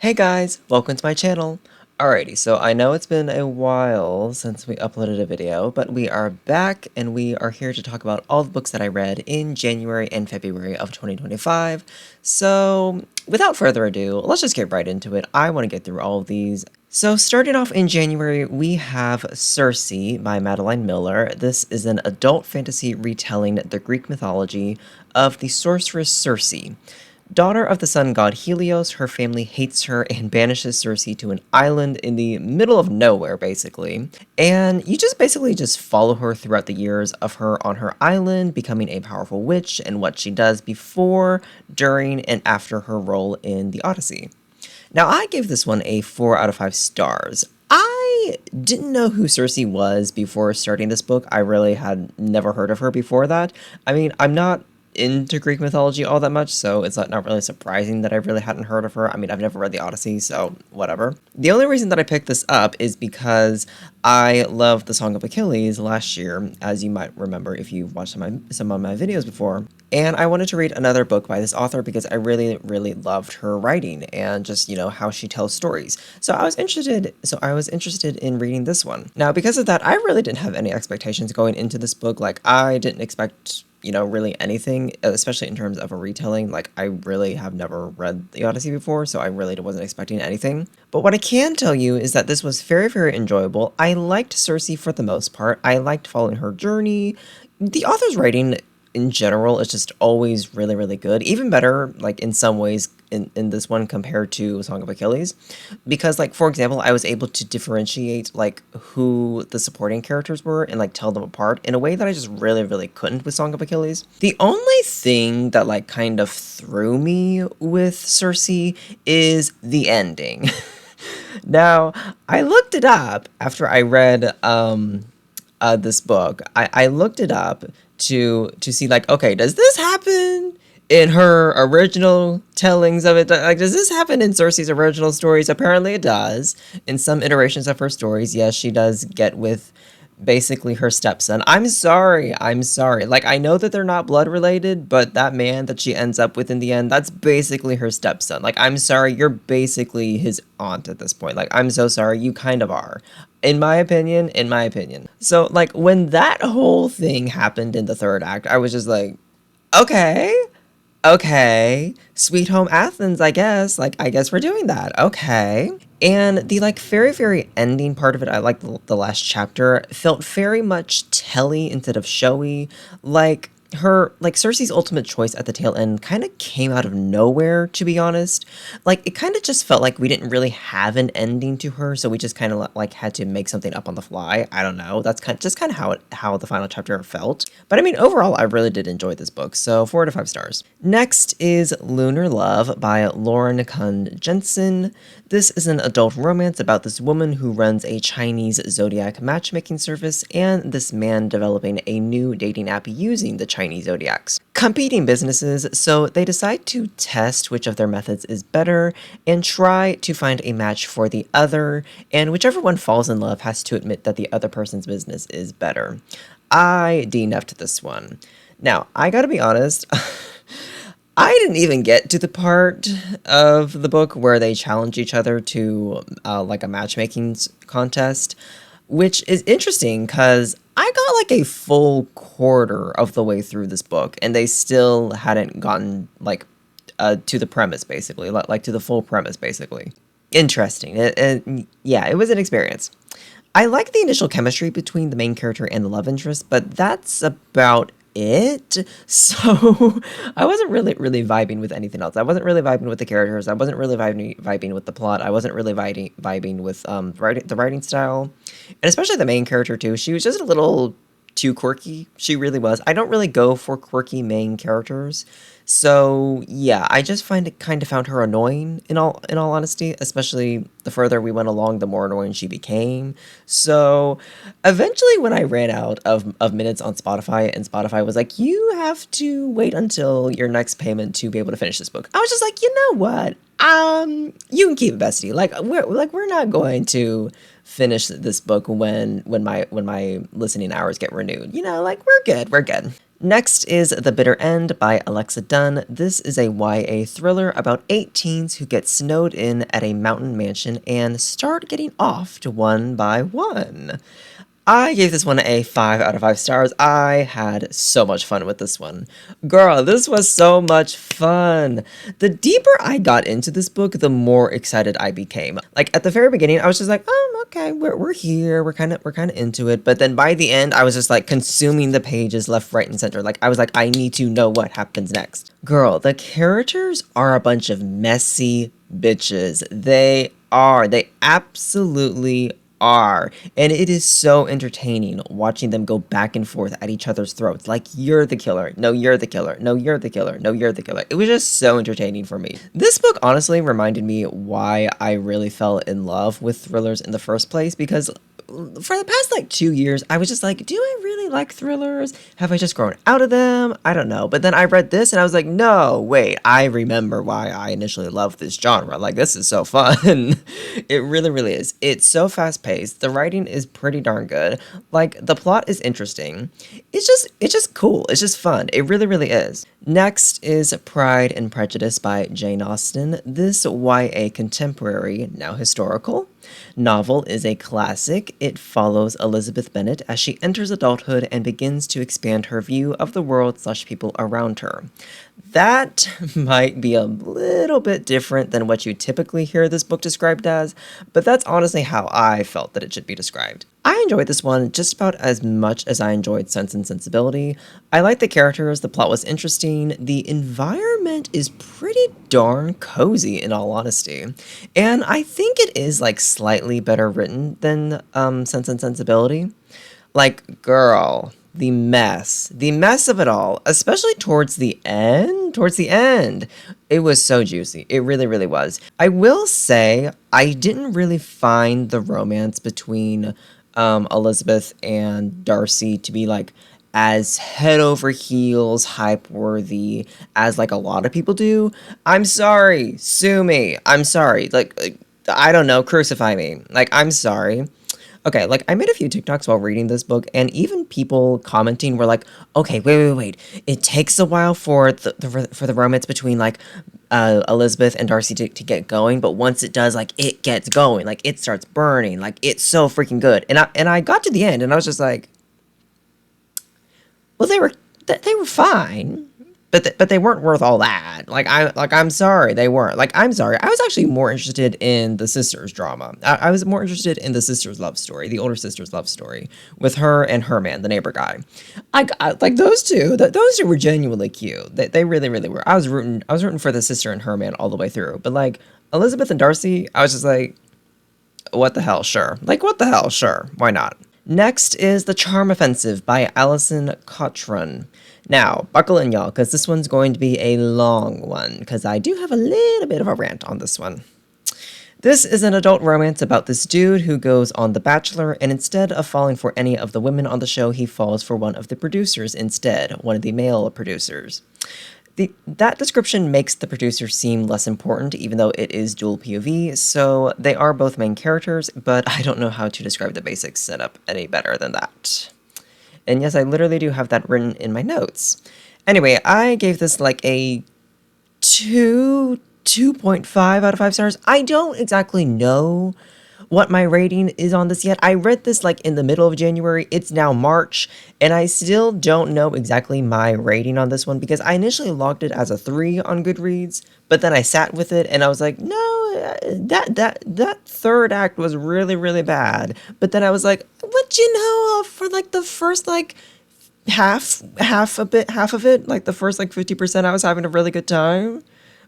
Hey guys, welcome to my channel. Alrighty, so I know it's been a while since we uploaded a video, but we are back and we are here to talk about all the books that I read in January and February of 2025. So, without further ado, let's just get right into it. I want to get through all of these. So, starting off in January, we have Circe by Madeline Miller. This is an adult fantasy retelling the Greek mythology of the sorceress Circe. Daughter of the sun god Helios, her family hates her and banishes Circe to an island in the middle of nowhere, basically. And you just basically just follow her throughout the years of her on her island, becoming a powerful witch and what she does before, during, and after her role in the Odyssey. Now, I give this one a 4 out of 5 stars. I didn't know who Circe was before starting this book. I really had never heard of her before that. I mean, I'm not into Greek mythology all that much, so it's not really surprising that I really hadn't heard of her. I mean, I've never read the Odyssey, so whatever. The only reason that I picked this up is because I loved the Song of Achilles last year, as you might remember if you've watched some of my videos before. And I wanted to read another book by this author because I really, really loved her writing and just, how she tells stories. So I was interested in reading this one. Now, because of that, I really didn't have any expectations going into this book. Like, I didn't expect really anything, especially in terms of a retelling. Like, I really have never read the Odyssey before, so I really wasn't expecting anything. But what I can tell you is that this was very, very enjoyable. I liked Circe for the most part. I liked following her journey. The author's writing in general is just always really, really good. Even better, like, in some ways in this one compared to Song of Achilles. Because, like, for example, I was able to differentiate, like, who the supporting characters were and, like, tell them apart in a way that I just really, really couldn't with Song of Achilles. The only thing that, like, kind of threw me with Circe is the ending. Now, I looked it up after I read this book. I looked it up to see, like, okay, does this happen in her original tellings of it? Like, does this happen in Circe's original stories? Apparently it does. In some iterations of her stories, yes, she does get with basically her stepson. I'm sorry. Like, I know that they're not blood related, but that man that she ends up with in the end, that's basically her stepson. Like, I'm sorry, you're basically his aunt at this point. Like, I'm so sorry, you kind of are. In my opinion. So, like, when that whole thing happened in the third act, I was just like, okay, Sweet Home Athens, I guess. Like, I guess we're doing that. Okay. And the, like, very, very ending part of it, I like the last chapter, felt very much telly instead of showy. Like, Circe's ultimate choice at the tail end kind of came out of nowhere, to be honest. Like, it kind of just felt like we didn't really have an ending to her, so we just kind of, like, had to make something up on the fly. I don't know. That's kind of how the final chapter felt. But I mean, overall, I really did enjoy this book, so 4 out of 5 stars. Next is Lunar Love by Lauren Kun Jensen. This is an adult romance about this woman who runs a Chinese zodiac matchmaking service and this man developing a new dating app using the Chinese zodiacs. Competing businesses, so they decide to test which of their methods is better and try to find a match for the other, and whichever one falls in love has to admit that the other person's business is better. I DNF'd this one. Now, I gotta be honest, I didn't even get to the part of the book where they challenge each other to like a matchmaking contest, which is interesting because I got like a full quarter of the way through this book and they still hadn't gotten like to the premise, basically, like to the full premise, basically. Interesting. Yeah, it was an experience. I like the initial chemistry between the main character and the love interest, but that's about it. So I wasn't really vibing with anything else. I wasn't really vibing with the characters. I wasn't really vibing with the plot. I wasn't really vibing with the writing style, and especially the main character too. She was just a little too quirky. She really was. I don't really go for quirky main characters. So yeah, I just found her annoying in all honesty, especially the further we went along, the more annoying she became. So eventually when I ran out of minutes on Spotify and Spotify was like, you have to wait until your next payment to be able to finish this book. I was just like, you know what? You can keep it, bestie. We're not going to finish this book when my listening hours get renewed. Like, we're good. Next is The Bitter End by Alexa Dunn. This is a YA thriller about 8 teens who get snowed in at a mountain mansion and start getting offed one by one. I gave this one a 5 out of 5 stars. I had so much fun with this one. Girl, this was so much fun. The deeper I got into this book, the more excited I became. Like at the very beginning, I was just like, oh, okay, we're here. We're kind of into it. But then by the end, I was just like consuming the pages left, right, and center. Like I was like, I need to know what happens next. Girl, the characters are a bunch of messy bitches. They are. They absolutely are. And it is so entertaining watching them go back and forth at each other's throats. Like, you're the killer. No, you're the killer. No, you're the killer. No, you're the killer. It was just so entertaining for me. This book honestly reminded me why I really fell in love with thrillers in the first place, because for the past like 2 years, I was just like, do I really like thrillers? Have I just grown out of them? I don't know. But then I read this and I was like, no, wait, I remember why I initially loved this genre. Like, this is so fun. It really, really is. It's so fast paced. The writing is pretty darn good. Like, the plot is interesting. It's just cool. It's just fun. It really, really is. Next is Pride and Prejudice by Jane Austen. This YA contemporary, now historical, novel is a classic. It follows Elizabeth Bennet as she enters adulthood and begins to expand her view of the world/people around her. That might be a little bit different than what you typically hear this book described as, but that's honestly how I felt that it should be described. I enjoyed this one just about as much as I enjoyed Sense and Sensibility. I liked the characters, the plot was interesting, the environment is pretty darn cozy in all honesty, and I think it is like slightly better written than Sense and Sensibility. Like, girl, the mess of it all, especially towards the end, it was so juicy. It really, really was. I will say, I didn't really find the romance between Elizabeth and Darcy to be like as head over heels hype worthy as like a lot of people do. I'm sorry, sue me. I'm sorry. Like I don't know, crucify me. Like, I'm sorry. Okay, like, I made a few TikToks while reading this book, and even people commenting were like, okay, wait. It takes a while for the romance between, like, Elizabeth and Darcy to get going, but once it does, like, it gets going. Like, it starts burning. Like, it's so freaking good. And I got to the end, and I was just like, well, they were fine. But they weren't worth all that. I'm sorry, they weren't. Like, I'm sorry. I was actually more interested in the sisters' drama. I was more interested in the sisters' love story, the older sister's love story, with her and her man, the neighbor guy. I like those two. Those two were genuinely cute. They really, really were. I was rooting for the sister and her man all the way through. But like Elizabeth and Darcy, I was just like, what the hell? Sure. Like, what the hell? Sure. Why not? Next is The Charm Offensive by Alison Cotran. Now, buckle in, y'all, because this one's going to be a long one, because I do have a little bit of a rant on this one. This is an adult romance about this dude who goes on The Bachelor, and instead of falling for any of the women on the show, he falls for one of the producers instead, one of the male producers. That description makes the producer seem less important, even though it is dual POV, so they are both main characters, but I don't know how to describe the basic setup any better than that. And yes, I literally do have that written in my notes. Anyway, I gave this like a 2.5 out of 5 stars. I don't exactly know what my rating is on this yet. I read this like in the middle of January. It's now March, and I still don't know exactly my rating on this one because I initially logged it as a 3 on Goodreads, but then I sat with it and I was like, no, that third act was really, really bad. But then I was like, what you know, for like the first like half of it, like the first like 50%, I was having a really good time.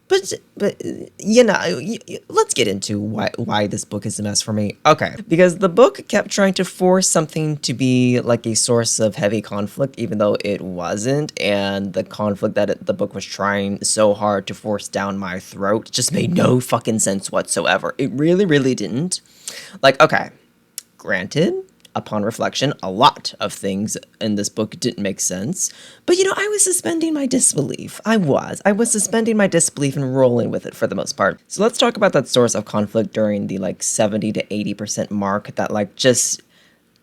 But you know, let's get into why this book is a mess for me. Okay, because the book kept trying to force something to be like a source of heavy conflict, even though it wasn't, and the conflict that the book was trying so hard to force down my throat just made no fucking sense whatsoever. It really, really didn't. Like, okay, granted, upon reflection, a lot of things in this book didn't make sense. But, you know, I was suspending my disbelief. I was suspending my disbelief and rolling with it for the most part. So let's talk about that source of conflict during the, like, 70 to 80% mark that, like, just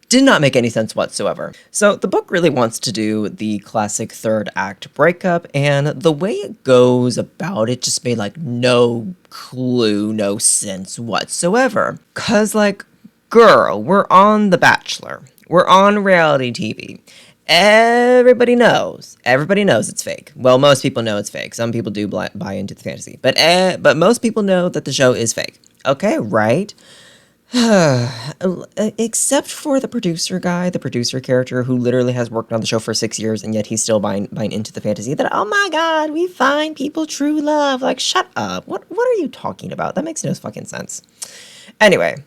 Did not make any sense whatsoever. So the book really wants to do the classic third act breakup, and the way it goes about it just made like no clue, no sense whatsoever. Cause like, girl, we're on The Bachelor. We're on reality TV. Everybody knows it's fake. Well, most people know it's fake. Some people do buy into the fantasy, but most people know that the show is fake. Okay, right? Except for the producer guy, the producer character who literally has worked on the show for 6 years, and yet he's still buying into the fantasy that, oh my god, we find people true love. Like, shut up. What are you talking about? That makes no fucking sense. Anyway,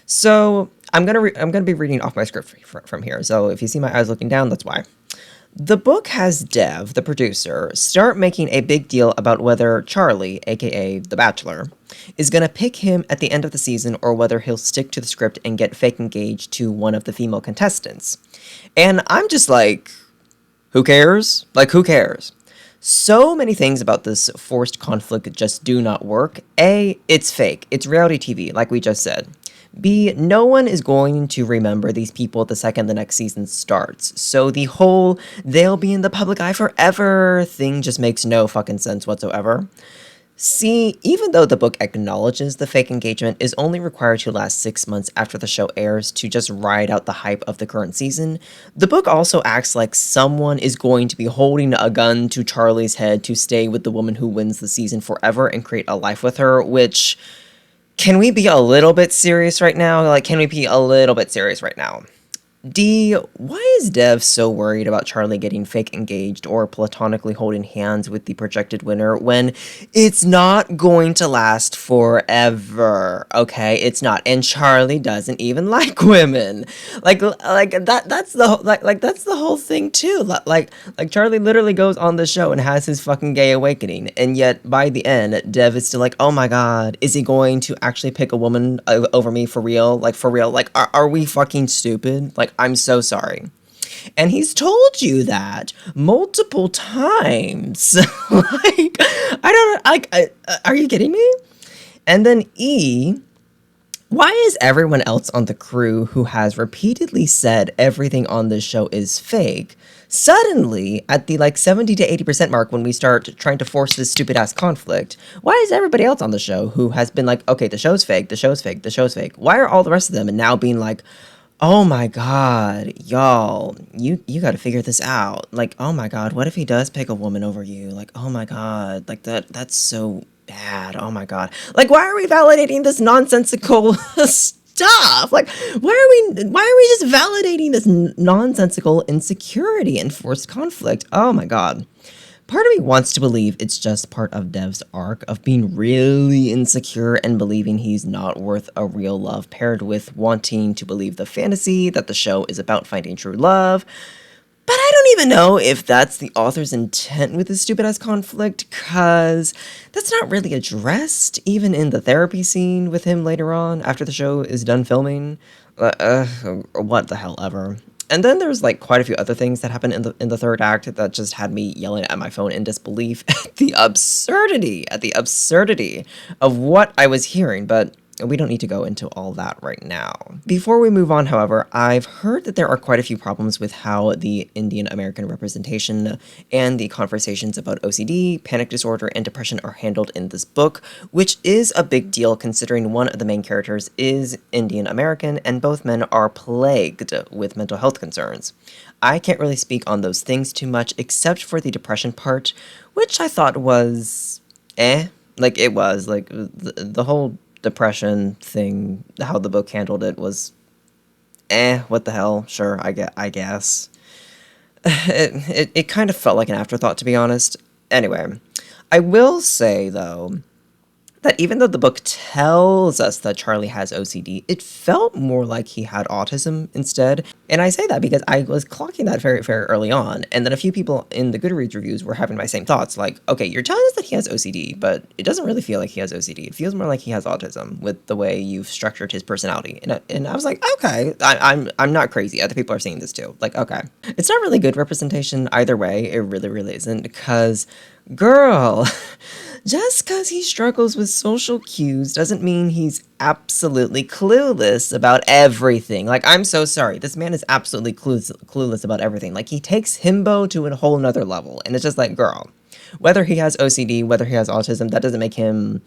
so I'm gonna be reading off my script from here. So if you see my eyes looking down, that's why. The book has Dev, the producer, start making a big deal about whether Charlie, aka The Bachelor, is going to pick him at the end of the season or whether he'll stick to the script and get fake engaged to one of the female contestants. And I'm just like, who cares? Like, who cares? So many things about this forced conflict just do not work. A, it's fake. It's reality TV, like we just said. B, no one is going to remember these people the second the next season starts. So the whole they'll be in the public eye forever thing just makes no fucking sense whatsoever. C, even though the book acknowledges the fake engagement is only required to last 6 months after the show airs to just ride out the hype of the current season, the book also acts like someone is going to be holding a gun to Charlie's head to stay with the woman who wins the season forever and create a life with her, which... Can we be a little bit serious right now? Like, can we be a little bit serious right now? D, why is Dev so worried about Charlie getting fake engaged or platonically holding hands with the projected winner when it's not going to last forever? Okay, it's not, and Charlie doesn't even like women. That's the whole thing too. Like Charlie literally goes on the show and has his fucking gay awakening, and yet by the end, Dev is still like, oh my god, is he going to actually pick a woman over me for real? Like, for real? Like, are we fucking stupid? Like, I'm so sorry. And he's told you that multiple times. Like, I don't, like, are you kidding me? And then E, why is everyone else on the crew who has repeatedly said everything on this show is fake suddenly at the like 70 to 80% mark when we start trying to force this stupid ass conflict? Why is everybody else on the show who has been like, okay, the show's fake, the show's fake, the show's fake? Why are all the rest of them and now being like, oh my god, y'all, you gotta figure this out. Like, oh my god, what if he does pick a woman over you? Like, oh my god, like that's so bad. Oh my god. Like, why are we validating this nonsensical stuff? Like, why are we just validating this nonsensical insecurity and forced conflict? Oh my god. Part of me wants to believe it's just part of Dev's arc of being really insecure and believing he's not worth a real love, paired with wanting to believe the fantasy that the show is about finding true love. But I don't even know if that's the author's intent with this stupid-ass conflict, cause that's not really addressed, even in the therapy scene with him later on, after the show is done filming. What the hell ever. And then there's like quite a few other things that happen in the third act that just had me yelling at my phone in disbelief at the absurdity of what I was hearing, but we don't need to go into all that right now. Before we move on, however, I've heard that there are quite a few problems with how the Indian American representation and the conversations about OCD, panic disorder, and depression are handled in this book, which is a big deal considering one of the main characters is Indian American and both men are plagued with mental health concerns. I can't really speak on those things too much except for the depression part, which I thought was like it was like the whole depression thing, how the book handled it was what the hell, sure, I guess. It kind of felt like an afterthought, to be honest. Anyway, I will say though that even though the book tells us that Charlie has OCD, it felt more like he had autism instead. And I say that because I was clocking that very, very early on, and then a few people in the Goodreads reviews were having my same thoughts, like, okay, you're telling us that he has OCD, but it doesn't really feel like he has OCD. It feels more like he has autism with the way you've structured his personality. And I was like, okay, I'm not crazy. Other people are seeing this too. Like, okay. It's not really good representation either way. It really, really isn't, because, girl... Just because he struggles with social cues doesn't mean he's absolutely clueless about everything. Like, I'm so sorry. This man is absolutely clueless about everything. Like, he takes himbo to a whole nother level. And it's just like, girl, whether he has OCD, whether he has autism, that doesn't make him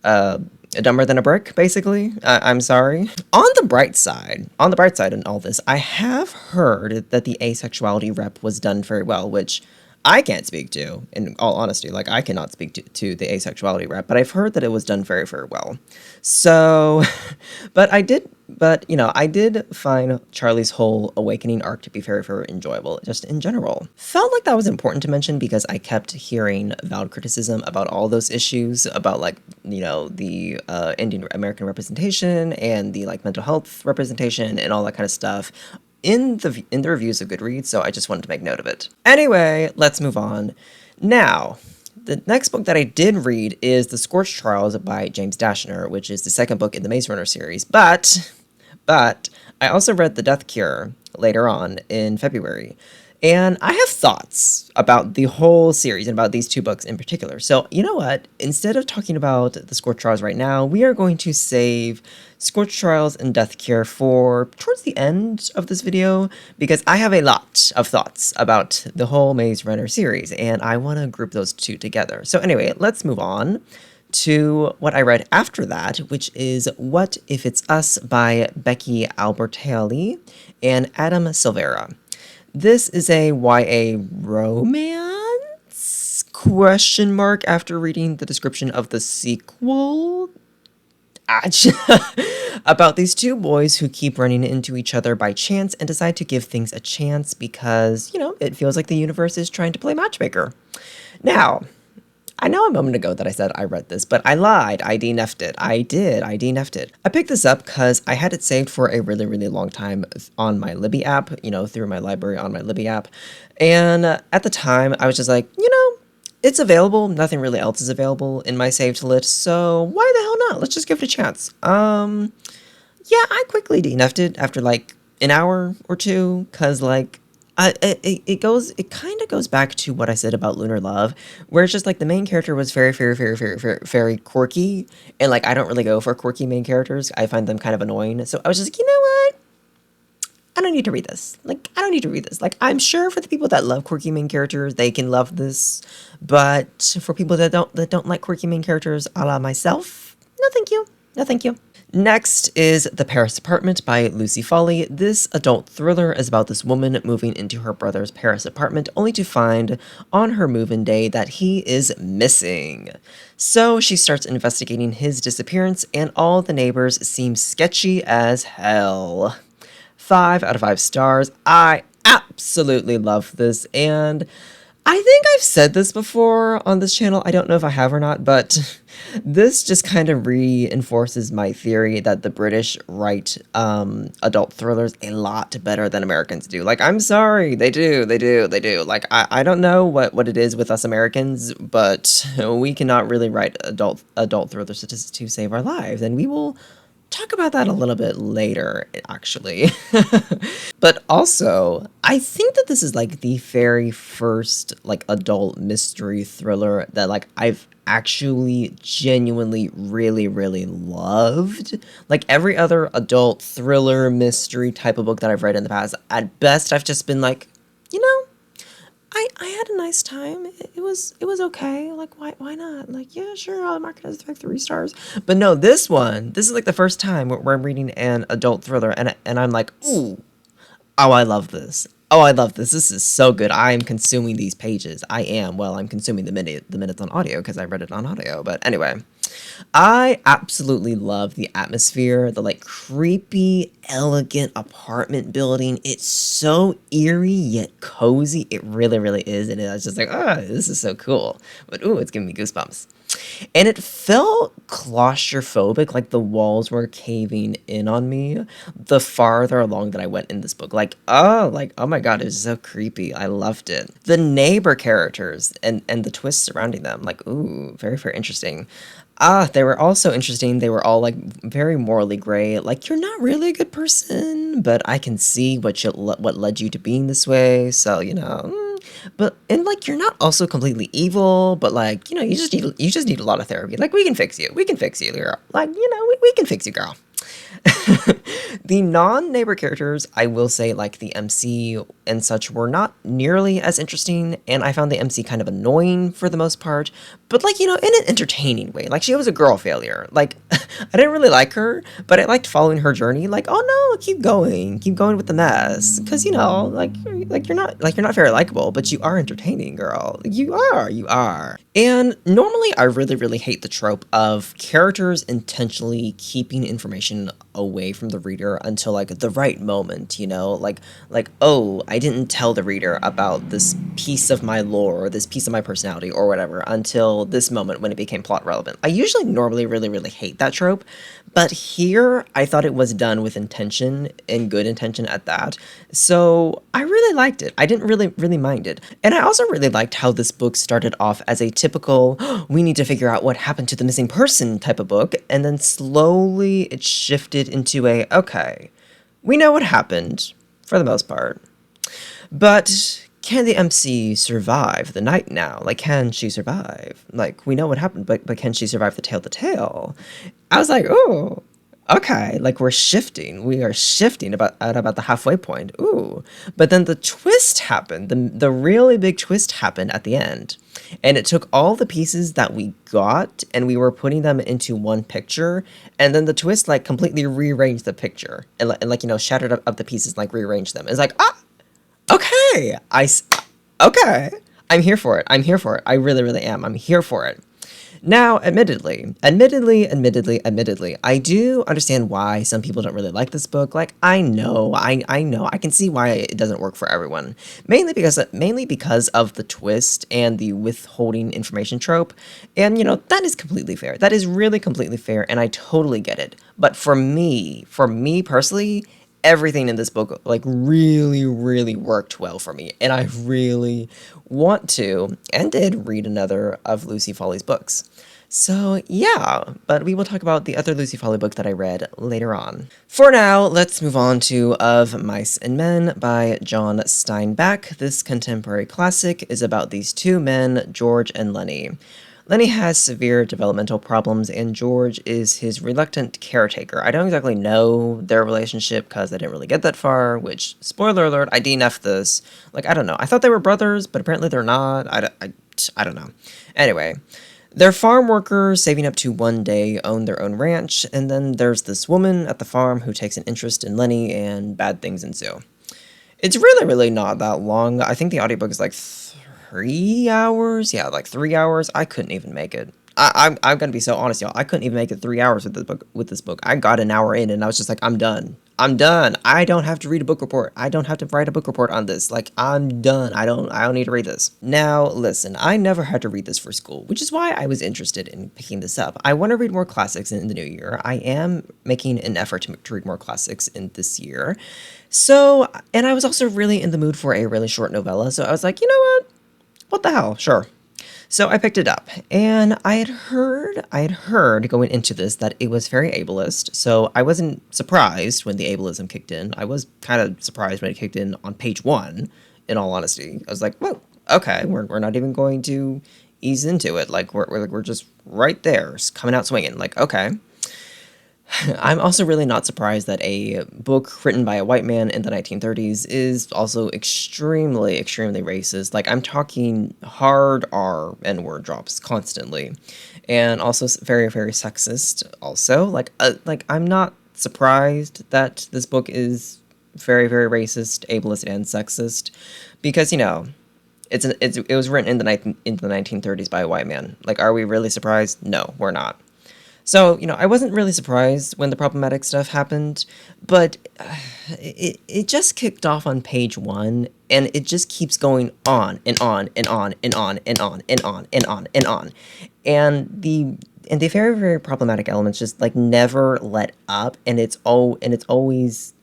uh, dumber than a brick, basically. I'm sorry. On the bright side in all this, I have heard that the asexuality rep was done very well, which I can't speak to, in all honesty. Like, I cannot speak to the asexuality rep, but I've heard that it was done very, very well. So, I did find Charlie's whole awakening arc to be very, very enjoyable, just in general. Felt like that was important to mention because I kept hearing valid criticism about all those issues, about, like, the Indian American representation and the, like, mental health representation and all that kind of stuff in the reviews of Goodreads, so I just wanted to make note of it. Anyway, let's move on. Now, the next book that I did read is The Scorched Trials by James Dashner, which is the second book in the Maze Runner series. But I also read The Death Cure later on in February. And I have thoughts about the whole series and about these two books in particular. So, you know what? Instead of talking about The Scorched Trials right now, we are going to save Scorched Trials and Death Cure for towards the end of this video, because I have a lot of thoughts about the whole Maze Runner series, and I want to group those two together. So anyway, let's move on to what I read after that, which is What If It's Us by Becky Albertalli and Adam Silvera. This is a YA romance? Question mark after reading the description of the sequel? About these two boys who keep running into each other by chance and decide to give things a chance because, it feels like the universe is trying to play matchmaker. Now, I know a moment ago that I said I read this, but I lied. I DNF'd it. I did. I DNF'd it. I picked this up because I had it saved for a really, really long time on my Libby app, through my library on my Libby app. And at the time, I was just like, it's available. Nothing really else is available in my saved list, so why the hell not? Let's just give it a chance. Yeah, I quickly DNF'd it after like an hour or two, because it kind of goes back to what I said about Lunar Love, where it's just like the main character was very, very, very, very, very, very quirky, and like I don't really go for quirky main characters. I find them kind of annoying. So I was just like, you know what? I don't need to read this. I don't need to read this. I'm sure for the people that love quirky main characters, they can love this, but for people that don't like quirky main characters, a la myself, no thank you. No thank you. Next is The Paris Apartment by Lucy Foley. This adult thriller is about this woman moving into her brother's Paris apartment only to find on her move-in day that he is missing. So she starts investigating his disappearance, and all the neighbors seem sketchy as hell. 5 out of 5 stars. I absolutely love this, and I think I've said this before on this channel. I don't know if I have or not, but this just kind of reinforces my theory that the British write adult thrillers a lot better than Americans do. I'm sorry, they do. I don't know what it is with us Americans, but we cannot really write adult thrillers to save our lives, and we will talk about that a little bit later, actually. But also, I think that this is the very first adult mystery thriller that I've actually genuinely really, really loved. Every other adult thriller mystery type of book that I've read in the past, at best I've just been I had a nice time. It was okay. Why not? Yeah, sure, I'll mark it as 3 stars. But no, this is the first time where I'm reading an adult thriller, and I'm like, ooh, oh, I love this. Oh, I love this. This is so good. I am consuming these pages. I'm consuming the minutes on audio because I read it on audio. But anyway, I absolutely love the atmosphere, the creepy, elegant apartment building. It's so eerie yet cozy. It really, really is. And I was just this is so cool. But ooh, it's giving me goosebumps. And it felt claustrophobic, the walls were caving in on me the farther along that I went in this book. Oh my god, it was so creepy. I loved it. The neighbor characters and the twists surrounding them, ooh, very, very interesting. They were also interesting. They were all very morally gray. You're not really a good person, but I can see what led you to being this way. So, But and like you're not also completely evil, but like, you just need a lot of therapy. Like we can fix you. We can fix you, girl. Like, we can fix you, girl. The non-neighbor characters, I will say, like the MC and such, were not nearly as interesting, and I found the MC kind of annoying for the most part, but like, in an entertaining way. Like she was a girl failure. Like I didn't really like her, but I liked following her journey. Like, oh no, keep going with the mess, because you're not very likable, but you are entertaining, girl. You are. And normally, I really, really hate the trope of characters intentionally keeping information away from the reader until like the right moment, oh, I didn't tell the reader about this piece of my lore or this piece of my personality or whatever until this moment when it became plot relevant. I usually normally really, really hate that trope, but here I thought it was done with intention and good intention at that. So I really liked it. I didn't really, really mind it. And I also really liked how this book started off as a typical, we need to figure out what happened to the missing person type of book. And then slowly it shifted into okay, we know what happened for the most part. But can the MC survive the night now? Like, can she survive? Like, we know what happened, but can she survive the tale of the tale? I was like, oh, okay. Like, we're shifting. We are shifting at about the halfway point. Ooh. But then the twist happened. The really big twist happened at the end. And it took all the pieces that we got and we were putting them into one picture. And then the twist, like, completely rearranged the picture. And shattered up the pieces, like, rearranged them. It's like, okay, okay. I'm here for it. I really, really am. I'm here for it. Now, admittedly, I do understand why some people don't really like this book. Like, I know, I can see why it doesn't work for everyone. Mainly because of the twist and the withholding information trope. And, that is completely fair. That is really completely fair, and I totally get it. But for me personally, everything in this book like really, really worked well for me, and I really want to and did read another of Lucy Foley's books. So yeah, but we will talk about the other Lucy Foley book that I read later on. For now, let's move on to Of Mice and Men by John Steinbeck. This contemporary classic is about these two men, George and Lenny. Lenny has severe developmental problems, and George is his reluctant caretaker. I don't exactly know their relationship because I didn't really get that far, which, spoiler alert, I DNF'd this. Like, I don't know. I thought they were brothers, but apparently they're not. I don't know. Anyway, they're farm workers saving up to one day own their own ranch, and then there's this woman at the farm who takes an interest in Lenny, and bad things ensue. It's really, really not that long. I think the audiobook is like 3 hours? Yeah, like 3 hours. I couldn't even make it. I'm gonna be so honest, y'all. I couldn't even make it 3 hours with this book. I got an hour in and I was just like, I'm done. I don't have to read a book report. I don't have to write a book report on this. Like, I'm done. I don't need to read this. Now, listen, I never had to read this for school, which is why I was interested in picking this up. I want to read more classics in the new year. I am making an effort to read more classics in this year. So, and I was also really in the mood for a really short novella, so I was like, you know what the hell? Sure. So I picked it up, and I had heard going into this that it was very ableist, so I wasn't surprised when the ableism kicked in. I was kind of surprised when it kicked in on page 1, in all honesty. I was like, whoa, okay, we're not even going to ease into it. Like, we're just right there, coming out swinging. Like, okay. I'm also really not surprised that a book written by a white man in the 1930s is also extremely, extremely racist. Like, I'm talking hard R N-word drops constantly. And also very, very sexist also. Like, I'm not surprised that this book is very, very racist, ableist, and sexist. Because, it was written in the 1930s by a white man. Like, are we really surprised? No, we're not. So, I wasn't really surprised when the problematic stuff happened, but it just kicked off on page 1, and it just keeps going on and on and on and on and on and on and on and on. And the very, very problematic elements just like never let up, and it's always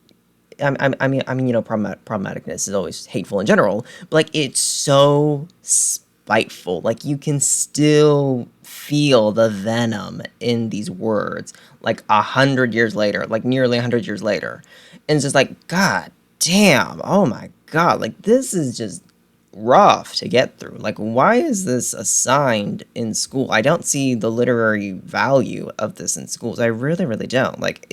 problematicness is always hateful in general, but like it's so spiteful. Like you can still feel the venom in these words, like 100 years later, like nearly 100 years later. And it's just like, God damn, oh my God, like this is just rough to get through. Like, why is this assigned in school? I don't see the literary value of this in schools. I really, really don't. Like,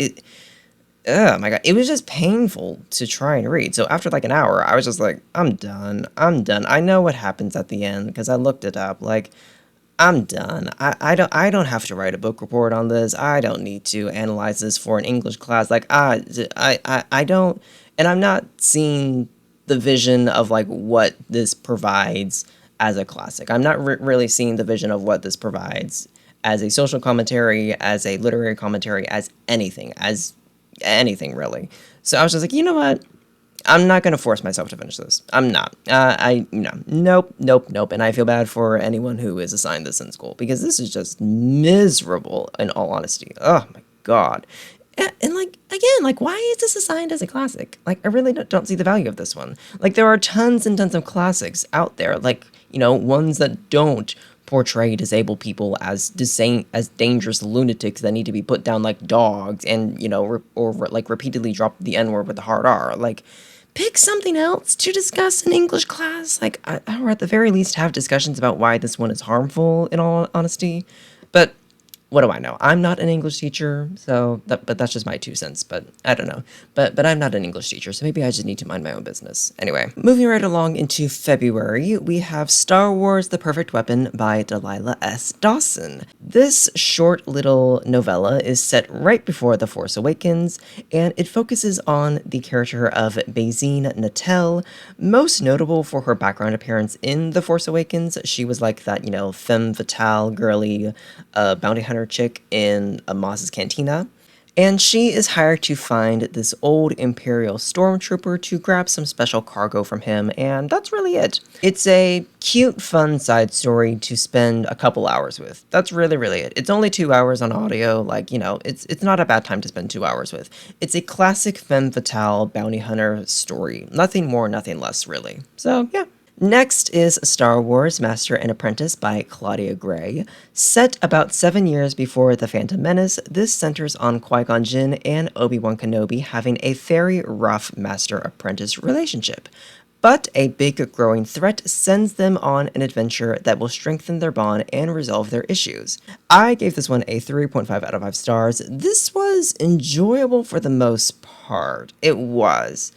oh my god, it was just painful to try and read. So after like an hour, I was just like, I'm done. I'm done. I know what happens at the end because I looked it up. Like, I'm done. I don't have to write a book report on this. I don't need to analyze this for an English class. Like I don't, and I'm not seeing the vision of like what this provides as a classic. I'm not really seeing the vision of what this provides as a social commentary, as a literary commentary, as anything really. So I was just like, you know what? I'm not gonna force myself to finish this. I'm not. Nope. And I feel bad for anyone who is assigned this in school because this is just miserable. In all honesty, oh my god. And like again, like why is this assigned as a classic? Like I really don't see the value of this one. Like there are tons and tons of classics out there. Like ones that don't portray disabled people as as dangerous lunatics that need to be put down like dogs and like repeatedly drop the n-word with the hard r. Like pick something else to discuss in English class. Like, or at the very least, have discussions about why this one is harmful, in all honesty. But what do I know? I'm not an English teacher, but that's just my 2 cents. But I don't know. But I'm not an English teacher, so maybe I just need to mind my own business. Anyway, moving right along into February, we have Star Wars: The Perfect Weapon by Delilah S. Dawson. This short little novella is set right before The Force Awakens, and it focuses on the character of Bazine Natel, most notable for her background appearance in The Force Awakens. She was like that, femme fatale, girly, bounty hunter chick in Maz's cantina. And she is hired to find this old Imperial stormtrooper to grab some special cargo from him, and that's really it. It's a cute, fun side story to spend a couple hours with. That's really, really it. It's only 2 hours on audio, like, it's not a bad time to spend 2 hours with. It's a classic femme fatale bounty hunter story. Nothing more, nothing less, really. So, yeah. Next is Star Wars Master and Apprentice by Claudia Gray. Set about 7 years before The Phantom Menace, this centers on Qui-Gon Jinn and Obi-Wan Kenobi having a very rough master-apprentice relationship. But a big growing threat sends them on an adventure that will strengthen their bond and resolve their issues. I gave this one a 3.5 out of 5 stars. This was enjoyable for the most part. It was.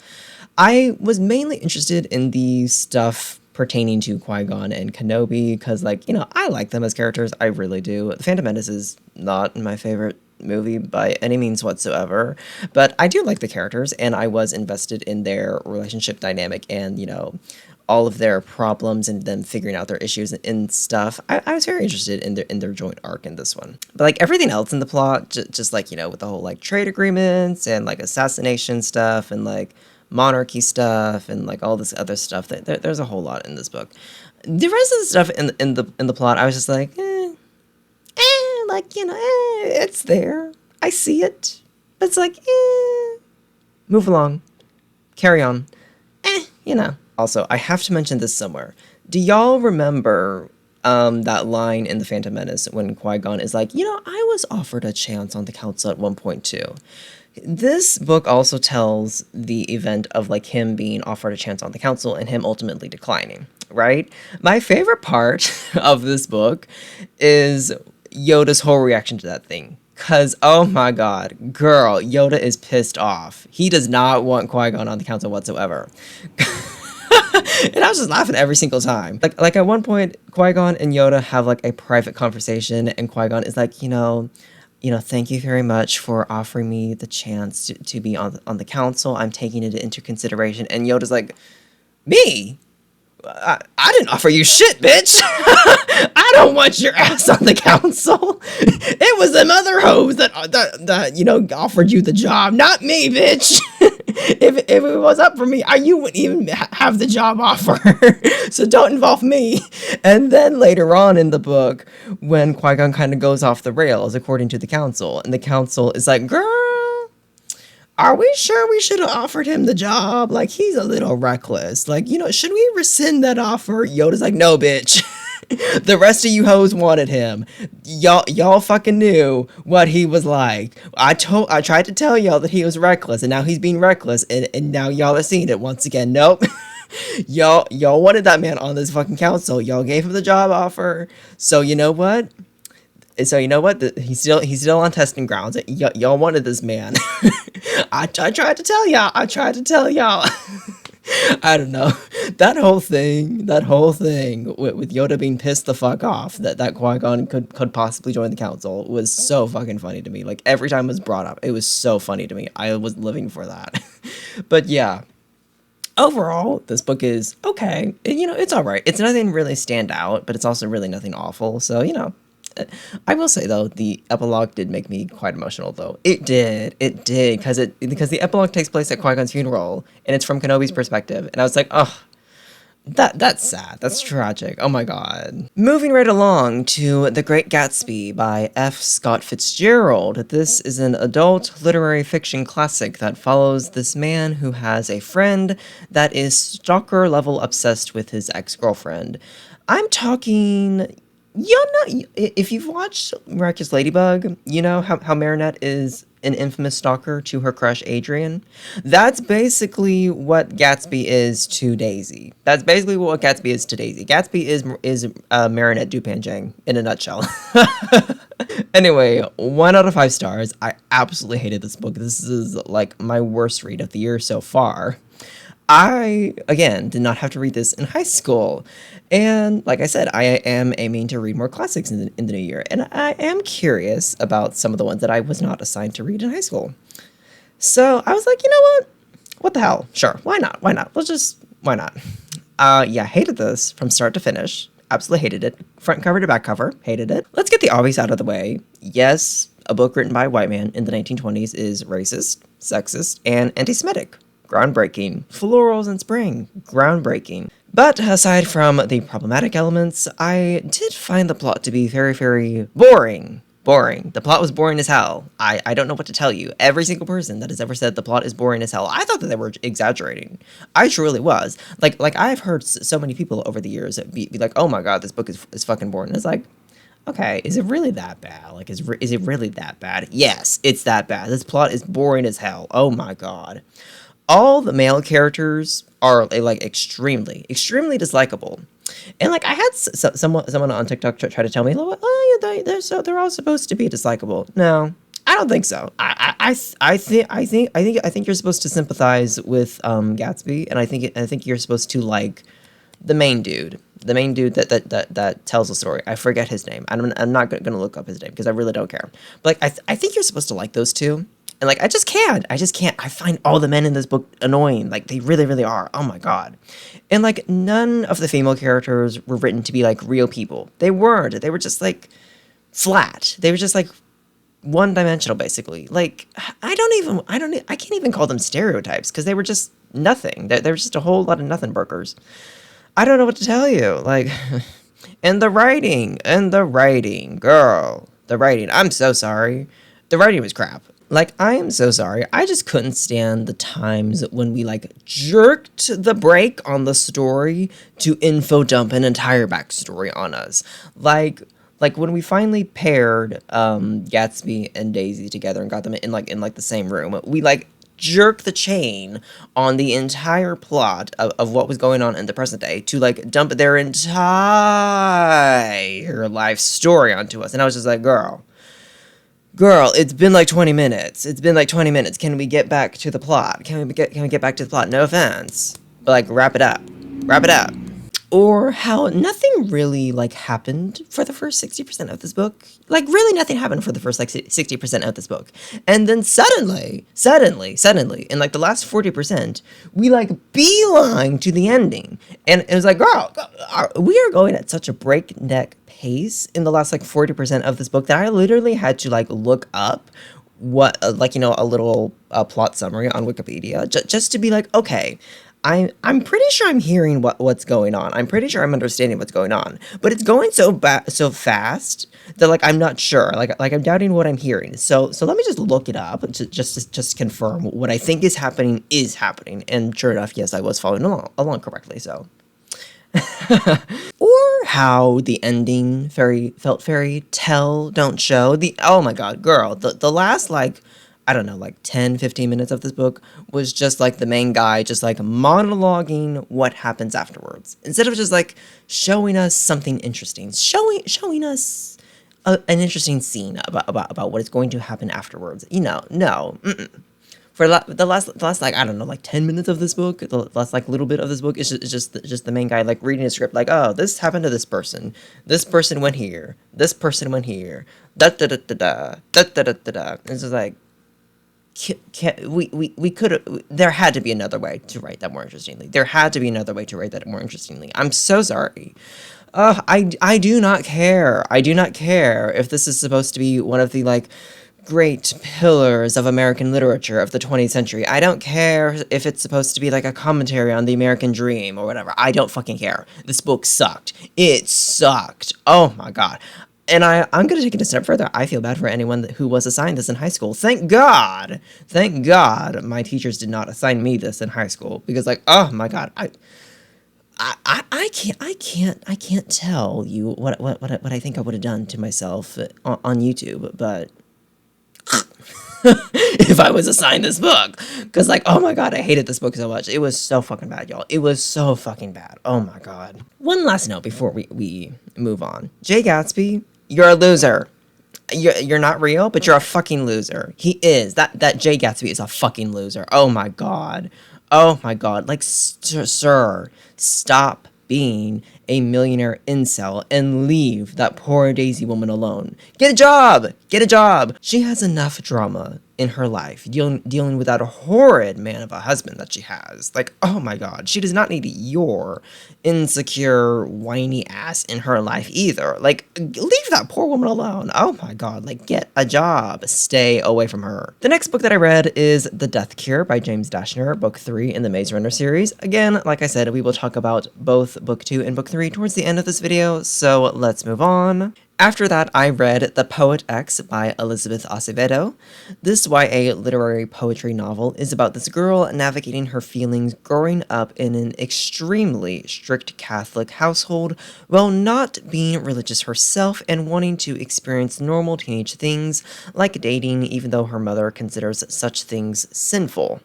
I was mainly interested in the stuff pertaining to Qui-Gon and Kenobi because, I like them as characters. I really do. The Phantom Menace is not my favorite movie by any means whatsoever, but I do like the characters, and I was invested in their relationship dynamic and, all of their problems and them figuring out their issues and stuff. I was very interested in their joint arc in this one. But everything else in the plot, just with the whole trade agreements and assassination stuff and monarchy stuff and all this other stuff, there's a whole lot in this book. The rest of the stuff in the plot, I was just it's there. I see it. It's move along, carry on. Also, I have to mention this somewhere. Do y'all remember that line in The Phantom Menace when Qui-Gon is I was offered a chance on the council at one point too. This book also tells the event of him being offered a chance on the council and him ultimately declining, right? My favorite part of this book is Yoda's whole reaction to that thing. Cause oh my god, girl, Yoda is pissed off. He does not want Qui-Gon on the council whatsoever. And I was just laughing every single time. Like at one point, Qui-Gon and Yoda have a private conversation, and Qui-Gon is thank you very much for offering me the chance to be on the council. I'm taking it into consideration. And Yoda's me? I didn't offer you shit, bitch. I don't want your ass on the council. It was them other hoes that offered you the job, not me, bitch. If it was up for me, you wouldn't even have the job offer. So don't involve me. And then later on in the book, when Qui-Gon kind of goes off the rails, according to the council, and the council is girl, are we sure we should have offered him the job? He's a little reckless. Should we rescind that offer? Yoda's no, bitch. The rest of you hoes wanted him. Y'all fucking knew what he was like. I tried to tell y'all that he was reckless, and now he's being reckless, and now y'all are seeing it once again. Nope. Y'all wanted that man on this fucking council. Y'all gave him the job offer. So you know what? He's still on testing grounds. Y'all wanted this man. I tried to tell y'all. I tried to tell y'all. I don't know. That whole thing with Yoda being pissed the fuck off that Qui-Gon could possibly join the council was so fucking funny to me. Like every time it was brought up, it was so funny to me. I was living for that. But yeah, overall, this book is okay. It's all right. It's nothing really stand out, but it's also really nothing awful. So, I will say though, the epilogue did make me quite emotional though. It did, because the epilogue takes place at Qui-Gon's funeral, and it's from Kenobi's perspective, and I was like, oh, that's sad. That's tragic. Oh my god. Moving right along to The Great Gatsby by F. Scott Fitzgerald. This is an adult literary fiction classic that follows this man who has a friend that is stalker level obsessed with his ex-girlfriend. I'm talking. If you've watched Miraculous Ladybug, you know how Marinette is an infamous stalker to her crush Adrian. That's basically what Gatsby is to Daisy. Gatsby is Marinette Dupanjang in a nutshell. Anyway, 1 out of 5 stars. I absolutely hated this book. This is like my worst read of the year so far. I, again, did not have to read this in high school. And like I said, I am aiming to read more classics in the new year. And I am curious about some of the ones that I was not assigned to read in high school. So I was like, you know what? What the hell? Sure. Why not? Why not? Yeah, hated this from start to finish. Absolutely hated it. Front cover to back cover. Hated it. Let's get the obvious out of the way. Yes, a book written by a white man in the 1920s is racist, sexist, and anti-Semitic. Groundbreaking. Florals in spring. Groundbreaking. But aside from the problematic elements, I did find the plot to be very, very boring. Boring. The plot was boring as hell. I don't know what to tell you. Every single person that has ever said the plot is boring as hell, I thought that they were exaggerating. I truly was. Like I've heard so many people over the years be like, oh my god, this book is fucking boring. It's like, okay, is it really that bad? Like, is it really that bad? Yes, it's that bad. This plot is boring as hell. Oh my god. All the male characters are like extremely dislikable, and like I had someone on TikTok try to tell me, oh yeah, they're all supposed to be dislikable. No, I don't think so. I think you're supposed to sympathize with Gatsby, and I think you're supposed to like the main dude that tells the story. I forget his name. I'm not gonna look up his name because I really don't care. But like I think you're supposed to like those two. And like I just can't. I find all the men in this book annoying. Like they really, really are. Oh my god. And like none of the female characters were written to be like real people. They weren't. They were just like flat. They were just like one-dimensional basically. Like I can't even call them stereotypes because they were just nothing. They were just a whole lot of nothing burgers. I don't know what to tell you. Like and the writing, girl. The writing. I'm so sorry. The writing was crap. Like, I am so sorry. I just couldn't stand the times when we, like, jerked the brake on the story to info dump an entire backstory on us. Like when we finally paired Gatsby and Daisy together and got them in the same room, we, like, jerked the chain on the entire plot of what was going on in the present day to, like, dump their entire life story onto us. And I was just like, Girl, it's been like 20 minutes. Can we get back to the plot? Can we get back to the plot? No offense, but like wrap it up. Or how nothing really like happened for the first 60% of this book. Like really nothing happened for the first like 60% of this book. And then suddenly, in like the last 40%, we like beeline to the ending. And it was like, girl, we are going at such a breakneck pace in the last like 40% of this book that I literally had to like look up what a little plot summary on Wikipedia just to be like, okay, I'm pretty sure I'm hearing what's going on. I'm pretty sure I'm understanding what's going on. But it's going so fast that like I'm not sure. Like I'm doubting what I'm hearing. So let me just look it up just confirm what I think is happening. And sure enough, yes, I was following along correctly. So or how the ending felt very tell, don't show. Oh my god, girl, the last like I don't know, like 10, 15 minutes of this book was just like the main guy just like monologuing what happens afterwards. Instead of just like showing us something interesting, showing us an interesting scene about what is going to happen afterwards. No. For the last like I don't know like 10 minutes of this book, the last like little bit of this book is just the main guy like reading a script like, oh, this happened to this person went here, this person went here, da da da da da da da da da da. It's just like we could there had to be another way to write that more interestingly. There had to be another way to write that more interestingly. I'm so sorry. I do not care. I do not care if this is supposed to be one of the like great pillars of American literature of the 20th century. I don't care if it's supposed to be like a commentary on the American dream or whatever. I don't fucking care. This book sucked. It sucked. Oh my god. And I'm going to take it a step further. I feel bad for anyone who was assigned this in high school. Thank God. Thank God my teachers did not assign me this in high school. Because like, oh my god, I can't tell you what I think I would have done to myself on YouTube, but if I was assigned this book, because like, oh my god, I hated this book so much. It was so fucking bad, y'all. It was so fucking bad. Oh my god. One last note before we move on. Jay Gatsby, you're a loser. You're not real, but you're a fucking loser. He is. That Jay Gatsby is a fucking loser. Oh my god. Oh my god. Like, sir, stop being a millionaire incel and leave that poor Daisy woman alone. Get a job! Get a job! She has enough drama in her life dealing with that horrid man of a husband that she has. Like, oh my god, she does not need your insecure, whiny ass in her life either. Like, leave that poor woman alone. Oh my god, like, get a job. Stay away from her. The next book that I read is The Death Cure by James Dashner, book 3 in the Maze Runner series. Again, like I said, we will talk about both book 2 and book 3 towards the end of this video, so let's move on. After that, I read The Poet X by Elizabeth Acevedo. This YA literary poetry novel is about this girl navigating her feelings growing up in an extremely strict Catholic household while not being religious herself and wanting to experience normal teenage things like dating, even though her mother considers such things sinful.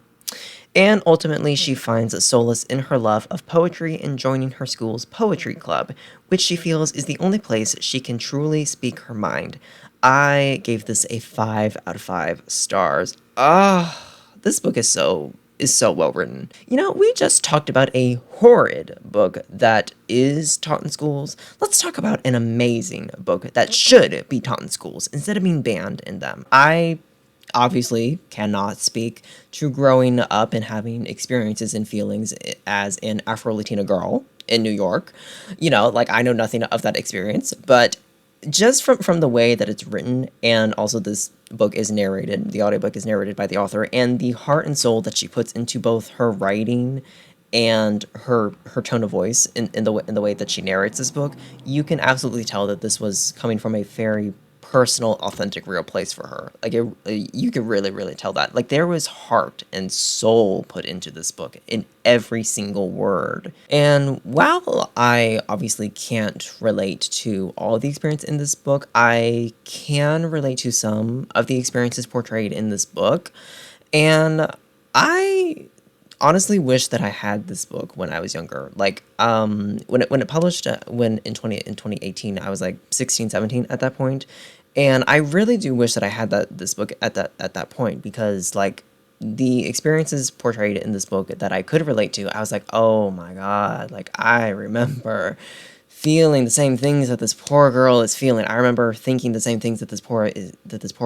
And ultimately, she finds solace in her love of poetry and joining her school's poetry club, which she feels is the only place she can truly speak her mind. I gave this a 5 out of 5 stars. This book is so well written. You know, we just talked about a horrid book that is taught in schools. Let's talk about an amazing book that should be taught in schools instead of being banned in them. I obviously cannot speak to growing up and having experiences and feelings as an Afro-Latina girl in New York. You know, like, I know nothing of that experience, but just from the way that it's written, and also this book is narrated, the audiobook is narrated by the author, and the heart and soul that she puts into both her writing and her tone of voice in the way that she narrates this book, you can absolutely tell that this was coming from a very personal, authentic, real place for her. Like, you could really tell that. Like, there was heart and soul put into this book in every single word. And while I obviously can't relate to all the experience in this book, I can relate to some of the experiences portrayed in this book. And I honestly wish that I had this book when I was younger. Like, when it published, when in 2018, I was like 16, 17 at that point. And I really do wish that I had this book at that point, because like the experiences portrayed in this book that I could relate to, I was like, oh my god, like, I remember feeling the same things that this poor girl is feeling. I remember thinking the same things that this poor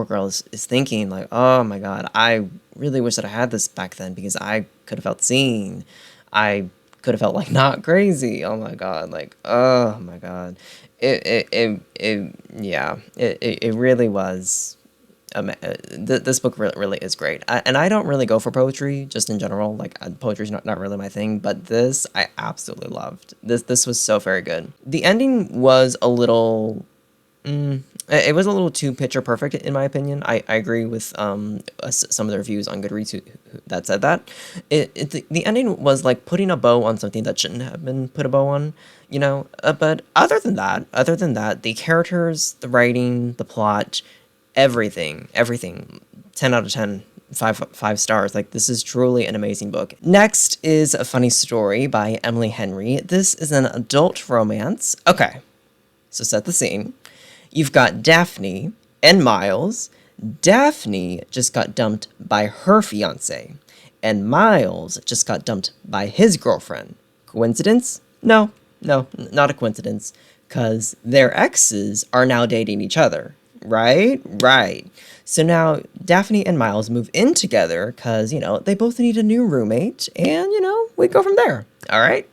girl is thinking. Like, oh my god, I really wish that I had this back then, because I could have felt seen. I could have felt like not crazy. Oh my god, like, oh my god. It really was. This book really is great. And I don't really go for poetry, just in general. Like, poetry's not really my thing, but this I absolutely loved. This was so very good. The ending was a little. It was a little too picture perfect, in my opinion. I agree with some of the reviews on Goodreads that said that. The ending was like putting a bow on something that shouldn't have been put a bow on, you know? But other than that, the characters, the writing, the plot, everything 10 out of 10. Five stars. Like, this is truly an amazing book. Next is A Funny Story by Emily Henry. This is an adult romance. Okay, so set the scene. You've got Daphne and Miles. Daphne just got dumped by her fiance, and Miles just got dumped by his girlfriend. Coincidence? No, not a coincidence, because their exes are now dating each other. Right? Right. So now Daphne and Miles move in together because, they both need a new roommate, and, we go from there. All right?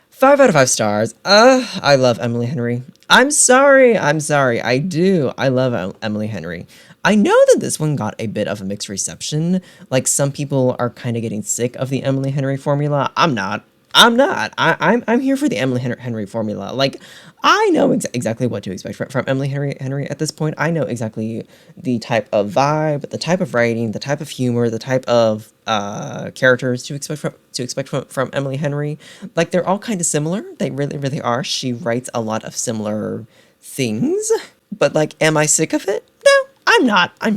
5 out of 5 stars. I love Emily Henry. I'm sorry. I do. I love Emily Henry. I know that this one got a bit of a mixed reception. Like, some people are kind of getting sick of the Emily Henry formula. I'm not. I'm here for the Emily Henry formula. Like, I know exactly what to expect from Emily Henry at this point. I know exactly the type of vibe, the type of writing, the type of humor, the type of characters to expect from Emily Henry. Like, they're all kind of similar. They really, really are. She writes a lot of similar things. But, like, am I sick of it? No. I'm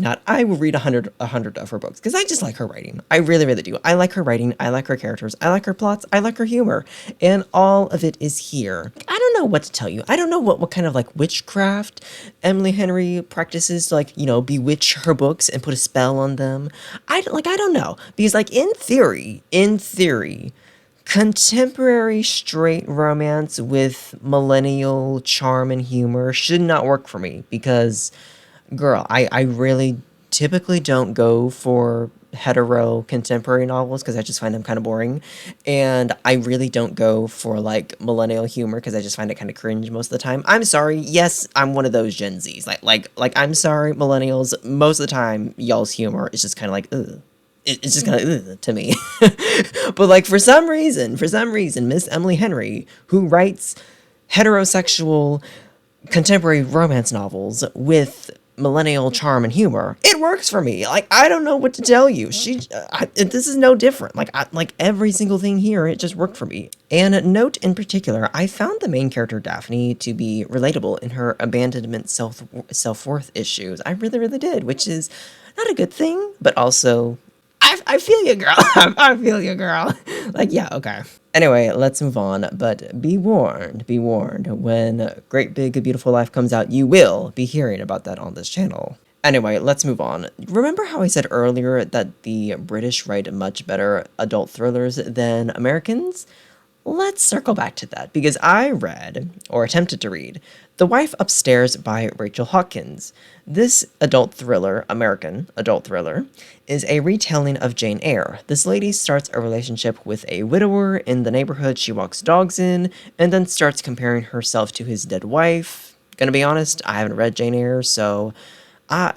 not. I will read 100 of her books because I just like her writing. I really, really do. I like her writing. I like her characters. I like her plots. I like her humor. And all of it is here. I don't know what to tell you. I don't know what kind of, like, witchcraft Emily Henry practices to, like, bewitch her books and put a spell on them. I don't know. Because, like, in theory, contemporary straight romance with millennial charm and humor should not work for me because, girl, I really typically don't go for hetero contemporary novels because I just find them kind of boring. And I really don't go for, like, millennial humor because I just find it kind of cringe most of the time. I'm sorry. Yes, I'm one of those Gen Zs. Like I'm sorry, millennials. Most of the time, y'all's humor is just kind of like, ugh. It's just kind of ugh to me. But, like, for some reason, Miss Emily Henry, who writes heterosexual contemporary romance novels with millennial charm and humor, it works for me. Like, I don't know what to tell you. This is no different. Like every single thing here, it just worked for me. And note in particular, I found the main character Daphne to be relatable in her abandonment self-worth issues. I really, really did, which is not a good thing, but also I feel you, girl. I feel you, girl. Like, yeah, okay. Anyway, let's move on, but be warned, when Great Big Beautiful Life comes out, you will be hearing about that on this channel. Anyway, let's move on. Remember how I said earlier that the British write much better adult thrillers than Americans? Let's circle back to that, because I read, or attempted to read, The Wife Upstairs by Rachel Hawkins. This American adult thriller, is a retelling of Jane Eyre. This lady starts a relationship with a widower in the neighborhood she walks dogs in, and then starts comparing herself to his dead wife. Gonna be honest, I haven't read Jane Eyre, so I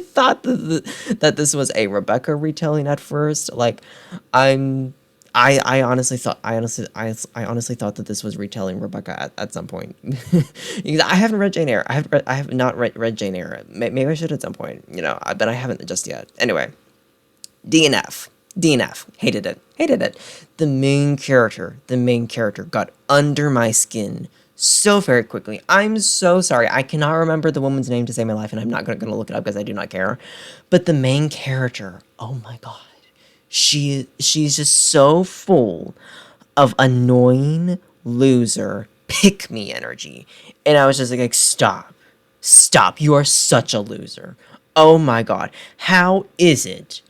thought that this was a Rebecca retelling at first. Like, I honestly thought that this was retelling Rebecca at some point. I haven't read Jane Eyre. I have not read Jane Eyre. Maybe I should at some point, but I haven't just yet. Anyway, DNF. Hated it. The main character got under my skin so very quickly. I'm so sorry. I cannot remember the woman's name to save my life, and I'm not going to look it up because I do not care. But the main character, oh my god. She's just so full of annoying loser pick me energy. And I was just like, stop. You are such a loser. Oh my god. How is it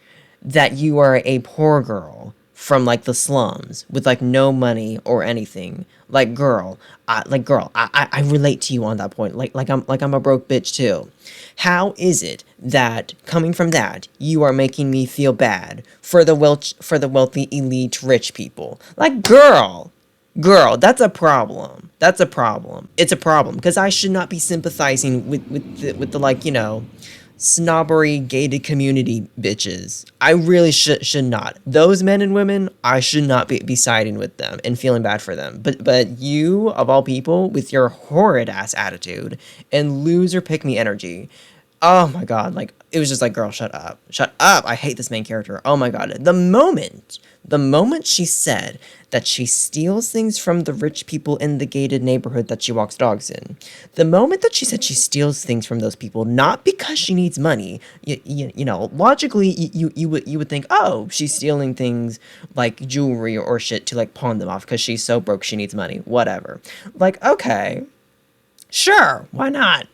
that you are a poor girl from, like, the slums with, like, no money or anything? Like, girl, I relate to you on that point. Like I'm a broke bitch too. How is it that, coming from that, you are making me feel bad for the wealthy, elite, rich people? Like, girl, that's a problem. It's a problem because I should not be sympathizing with the like, snobbery gated community bitches. I really should not. Those men and women, I should not be siding with them and feeling bad for them. But you, of all people, with your horrid ass attitude and loser pick me energy, Oh my god, like it was just like, girl, shut up. Shut up. I hate this main character. Oh my god. The moment she said that she steals things from the rich people in the gated neighborhood that she walks dogs in. The moment that she said she steals things from those people, not because she needs money, logically you would think, oh, she's stealing things like jewelry or shit to like pawn them off because she's so broke she needs money. Whatever. Like, okay, sure, why not?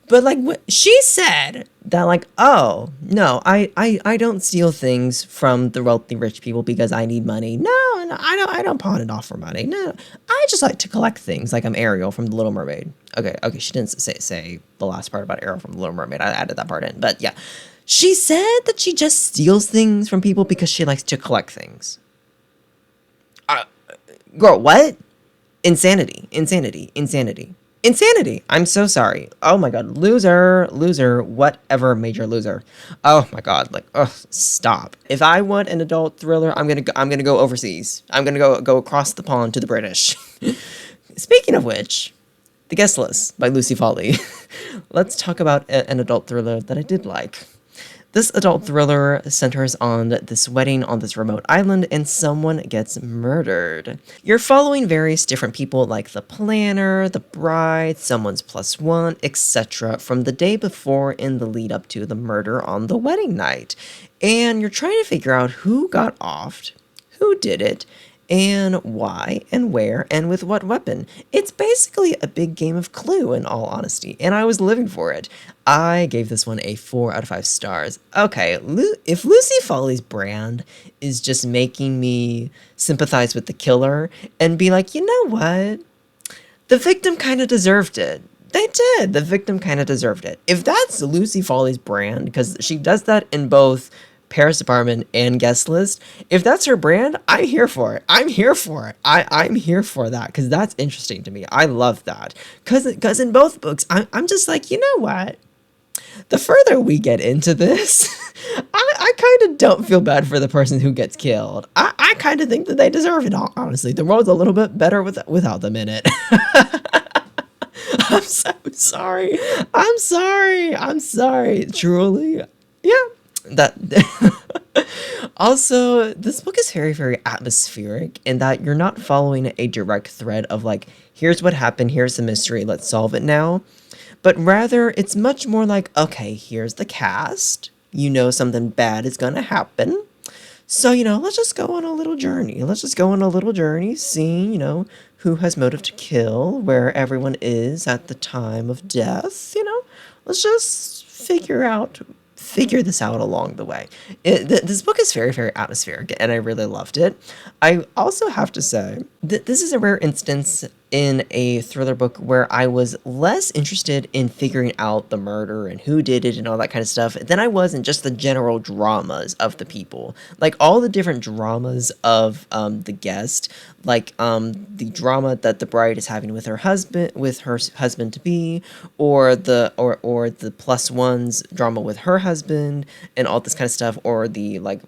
But like what she said that like, oh no, I don't steal things from the wealthy rich people because I need money. No, no, I don't pawn it off for money. No, I just like to collect things like I'm Ariel from The Little Mermaid. Okay, she didn't say the last part about Ariel from The Little Mermaid. I added that part in, but yeah, she said that she just steals things from people because she likes to collect things. Uh, Girl, what? Insanity, insanity, insanity, insanity. I'm so sorry. Oh my god, loser, whatever major loser. Oh my god, like, oh, stop. If I want an adult thriller, I'm gonna go overseas. I'm gonna go across the pond to the British. Speaking of which, The Guest List by Lucy Foley. Let's talk about an adult thriller that I did like. This adult thriller centers on this wedding on this remote island and someone gets murdered. You're following various different people like the planner, the bride, someone's plus one, etc. from the day before in the lead up to the murder on the wedding night. And you're trying to figure out who got offed, who did it, and why and where and with what weapon. It's basically a big game of Clue in all honesty, and I was living for it. I gave this one a 4 out of 5 stars. Okay, if Lucy Foley's brand is just making me sympathize with the killer and be like, you know what? The victim kind of deserved it. They did. The victim kind of deserved it. If that's Lucy Foley's brand, because she does that in both Paris Apartment and Guest List, if that's her brand, I'm here for it. I'm here for it. I'm here for that because that's interesting to me. I love that because in both books, I'm just like, you know what? The further we get into this, I kind of don't feel bad for the person who gets killed. I kind of think that they deserve it, honestly. The world's a little bit better without them in it. I'm so sorry. I'm sorry. Truly. Yeah. That Also, this book is very, very atmospheric in that you're not following a direct thread of like, here's what happened, here's the mystery, let's solve it now. But rather, it's much more like, okay, here's the cast. You know something bad is gonna happen. So, let's just go on a little journey. Let's just go on a little journey, seeing, who has motive to kill, where everyone is at the time of death. Let's just figure this out along the way. This book is very, very atmospheric, and I really loved it. I also have to say that this is a rare instance in a thriller book where I was less interested in figuring out the murder and who did it and all that kind of stuff than I was in just the general dramas of the people. Like all the different dramas of the guest, like the drama that the bride is having with her husband to be, or the plus one's drama with her husband and all this kind of stuff, or the like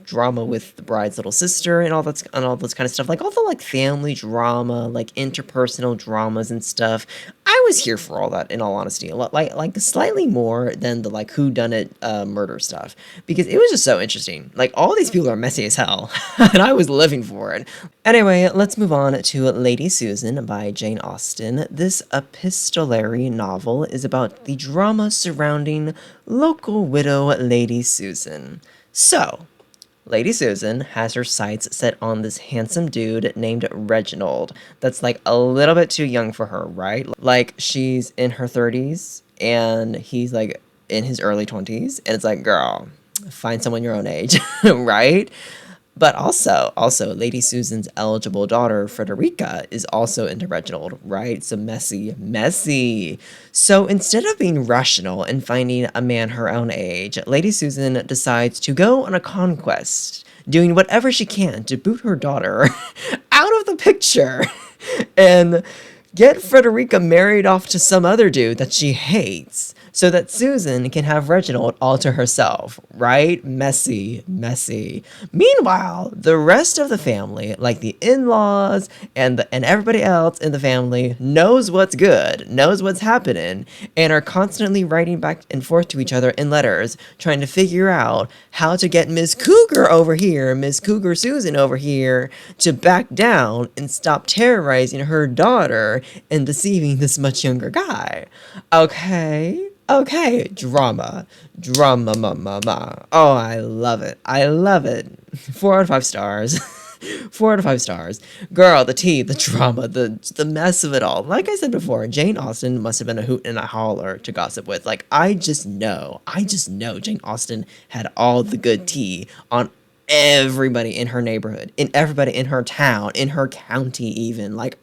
drama with the bride's little sister and all this kind of stuff. Like all the like family drama, like interpersonal dramas and stuff. I was here for all that, in all honesty. Like slightly more than the like whodunit murder stuff, because it was just so interesting. Like all these people are messy as hell, and I was living for it. Anyway, let's move on to Lady Susan by Jane Austen. This epistolary novel is about the drama surrounding local widow Lady Susan. So, Lady Susan has her sights set on this handsome dude named Reginald that's like a little bit too young for her, right? Like she's in her 30s and he's like in his early 20s, and it's like, girl, find someone your own age, right? But also, Lady Susan's eligible daughter, Frederica, is also into Reginald, right? So messy. So instead of being rational and finding a man her own age, Lady Susan decides to go on a conquest, doing whatever she can to boot her daughter out of the picture and get Frederica married off to some other dude that she hates. so that Susan can have Reginald all to herself, right? Messy, messy. Meanwhile, the rest of the family, like the in-laws and everybody else in the family, knows what's good, knows what's happening, and are constantly writing back and forth to each other in letters, trying to figure out how to get Miss Cougar over here, Miss Cougar Susan over here, to back down and stop terrorizing her daughter and deceiving this much younger guy. Okay. Okay, drama, ma. Oh, I love it. I love it. 4 out of 5 stars. 4 out of 5 stars. Girl, the tea, the drama, the mess of it all. Like I said before, Jane Austen must have been a hoot and a holler to gossip with. Like, I just know Jane Austen had all the good tea on everybody in her neighborhood, in everybody in her town, in her county even. Like,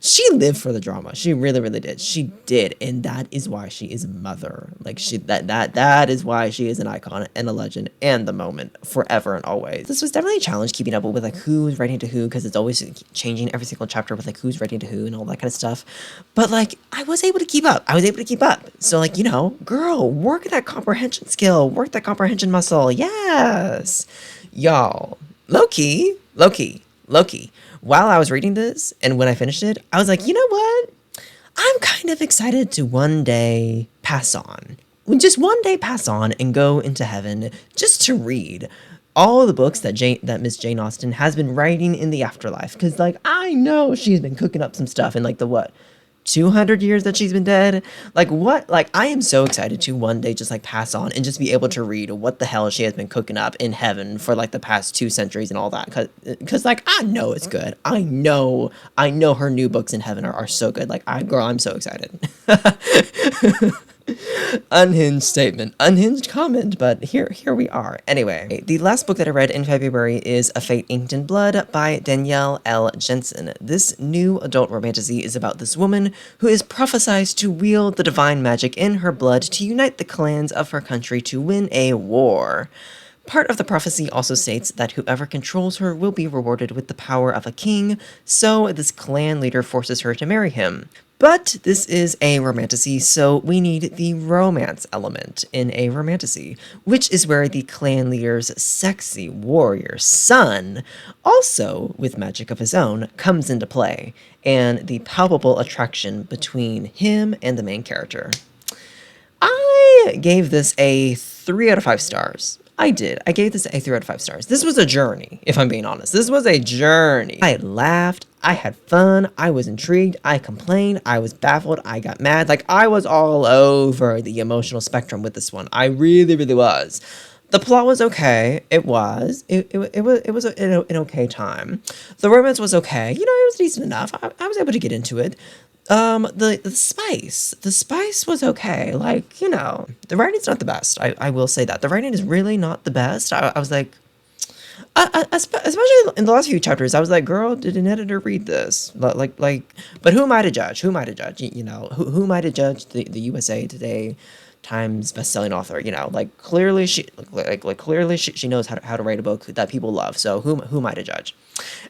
she lived for the drama. She really, really did. She did, and that is why she is mother. Like, that is why she is an icon and a legend and the moment forever and always. This was definitely a challenge keeping up with like who's writing to who, because it's always changing every single chapter with like who's writing to who and all that kind of stuff. But like, I was able to keep up. So like, girl, work that comprehension skill, work that comprehension muscle. Yes, y'all. Low key. While I was reading this and when I finished it, I was like, you know what? I'm kind of excited to one day pass on. Just one day pass on and go into heaven just to read all the books that Miss Jane Austen has been writing in the afterlife. Because, like, I know she's been cooking up some stuff in, like, the what? 200 years that she's been dead. Like, what? Like, I am so excited to one day just like pass on and just be able to read what the hell she has been cooking up in heaven for like the past 2 centuries and all that. Cause like, I know it's good. I know her new books in heaven are so good. Like, I'm so excited. Unhinged statement, unhinged comment, but here we are. Anyway, the last book that I read in February is A Fate Inked in Blood by Danielle L. Jensen. This new adult romantasy is about this woman who is prophesied to wield the divine magic in her blood to unite the clans of her country to win a war. Part of the prophecy also states that whoever controls her will be rewarded with the power of a king, so this clan leader forces her to marry him. But this is a romantasy, so we need the romance element in a romantasy, which is where the clan leader's sexy warrior son, also with magic of his own, comes into play, and the palpable attraction between him and the main character. I gave this a 3 out of 5 stars. I did. I gave this a 3 out of 5 stars. This was a journey, if I'm being honest. This was a journey. I laughed. I had fun. I was intrigued. I complained. I was baffled. I got mad. Like, I was all over the emotional spectrum with this one. I really, really was. The plot was okay. It was. It was an okay time. The romance was okay. It was decent enough. I was able to get into it. The spice was okay. Like, the writing's not the best. I will say that. The writing is really not the best. I was like, especially in the last few chapters, I was like, girl, did an editor read this? But who am I to judge? Who am I to judge? Who am I to judge the USA Today Times bestselling author? Like, clearly she knows how to write a book that people love. So who am I to judge?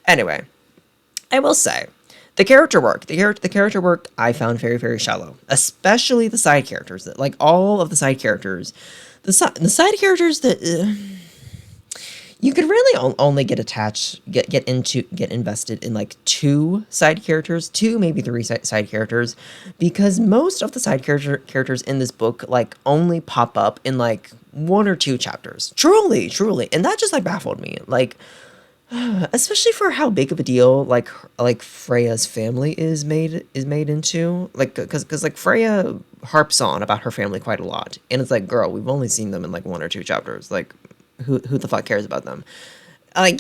Anyway, I will say, the character work I found very, very shallow, especially the side characters. Like, all of the side characters, the side characters that you could really only get invested in like 2 side characters, 2 maybe 3 side characters, because most of the side characters in this book like only pop up in like 1 or 2 chapters. Truly, and that just like baffled me. Like, especially for how big of a deal like Freya's family is made into, like, because like Freya harps on about her family quite a lot, and it's like, girl, we've only seen them in like 1 or 2 chapters. Like, who the fuck cares about them? I'm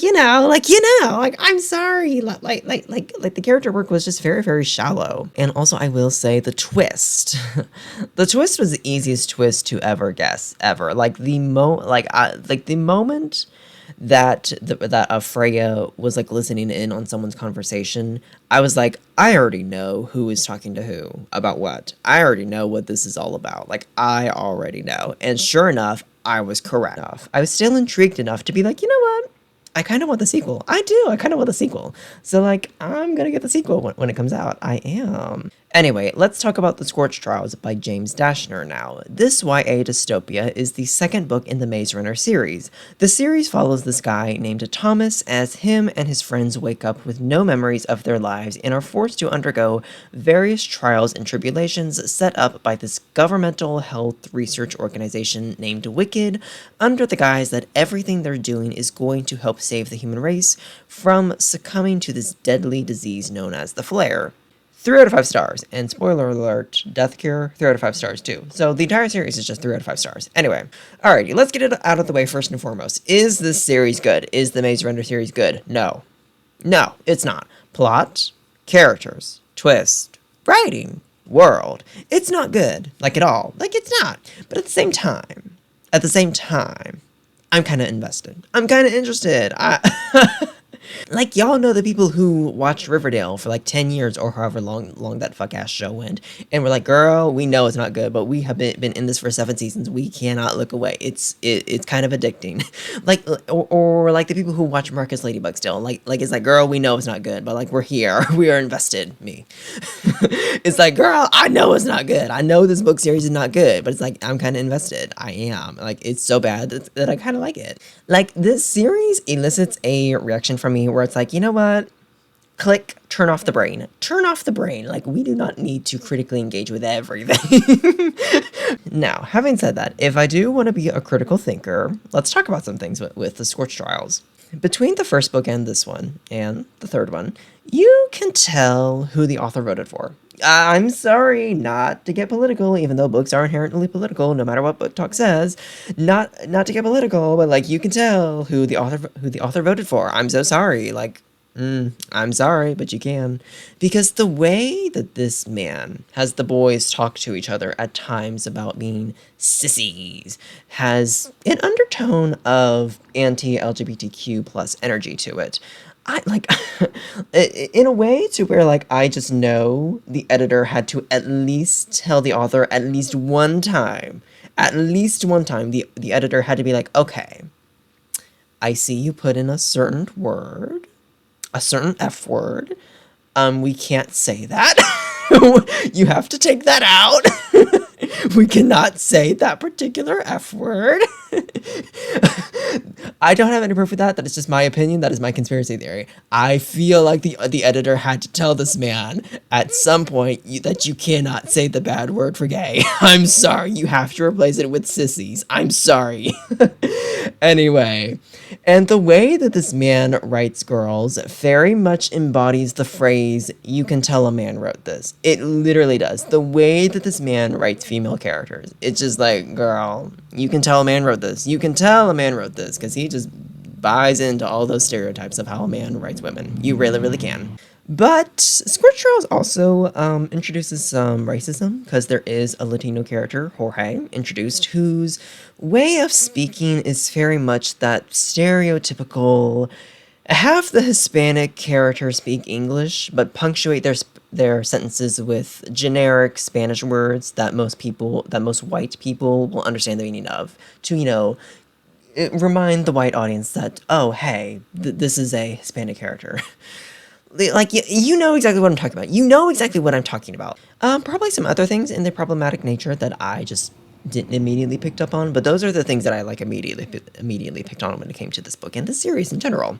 sorry, like the character work was just very, very shallow. And also, I will say the twist, the twist was the easiest twist to ever guess ever. Like the moment that Freya was like listening in on someone's conversation, I was like, I already know who is talking to who about what. I already know what this is all about. Like, I already know. And sure enough, I was correct enough. I was still intrigued enough to be like, you know what? I kind of want the sequel. I do. I kind of want the sequel. So, like, I'm going to get the sequel when it comes out. I am. Anyway, let's talk about The Scorched Trials by James Dashner now. This YA dystopia is the second book in the Maze Runner series. The series follows this guy named Thomas as him and his friends wake up with no memories of their lives and are forced to undergo various trials and tribulations set up by this governmental health research organization named Wicked, under the guise that everything they're doing is going to help save the human race from succumbing to this deadly disease known as the flare. 3 out of 5 stars. And spoiler alert, Death Cure, 3 out of 5 stars too. So the entire series is just 3 out of 5 stars. Anyway, alrighty, let's get it out of the way first and foremost. Is this series good? Is the Maze Runner series good? No. No, it's not. Plot, characters, twist, writing, world. It's not good. Like at all. Like it's not. But at the same time, I'm kind of invested. I'm kind of interested. Like, y'all know the people who watched Riverdale for like 10 years or however long that fuck-ass show went. And we're like, girl, we know it's not good, but we have been in this for 7 seasons. We cannot look away. It's kind of addicting. Like, or like the people who watch Marcus Ladybug still. Like it's like, girl, we know it's not good, but like, we're here. We are invested. Me. It's like, girl, I know it's not good. I know this book series is not good, but it's like, I'm kind of invested. I am. Like, it's so bad that I kind of like it. Like, this series elicits a reaction from me where it's like, you know what? Click, turn off the brain. Turn off the brain. Like, we do not need to critically engage with everything. Now, having said that, if I do want to be a critical thinker, let's talk about some things with the Scorched Trials. Between the first book and this one, and the third one, you can tell who the author voted for. I'm sorry, not to get political, even though books are inherently political, no matter what Book Talk says. Not to get political, but like you can tell who the author voted for. I'm so sorry. Like, I'm sorry, but you can. Because the way that this man has the boys talk to each other at times about being sissies has an undertone of anti-LGBTQ plus energy to it. I like in a way to where like I just know the editor had to at least tell the author at least one time the editor had to be like, okay, I see you put in a certain word, a certain F word. We can't say that. You have to take that out. We cannot say that particular F word. I don't have any proof of that. That is just my opinion. That is my conspiracy theory. I feel like the editor had to tell this man at some point that you cannot say the bad word for gay. I'm sorry. You have to replace it with sissies. I'm sorry. Anyway, and the way that this man writes girls very much embodies the phrase, you can tell a man wrote this. It literally does. The way that this man writes female characters, it's just like, girl, you can tell a man wrote this. You can tell a man wrote this, because he just buys into all those stereotypes of how a man writes women. You really, really can. But Scorched Trials also introduces some racism, because there is a Latino character, Jorge, introduced, whose way of speaking is very much that stereotypical, have the Hispanic character speak English, but punctuate their sentences with generic Spanish words that most white people will understand the meaning of, to, remind the white audience that, oh, hey, this is a Hispanic character. Like, you know exactly what I'm talking about. You know exactly what I'm talking about. Probably some other things in their problematic nature that I just didn't immediately picked up on, but those are the things that I like immediately picked on when it came to this book and this series in general.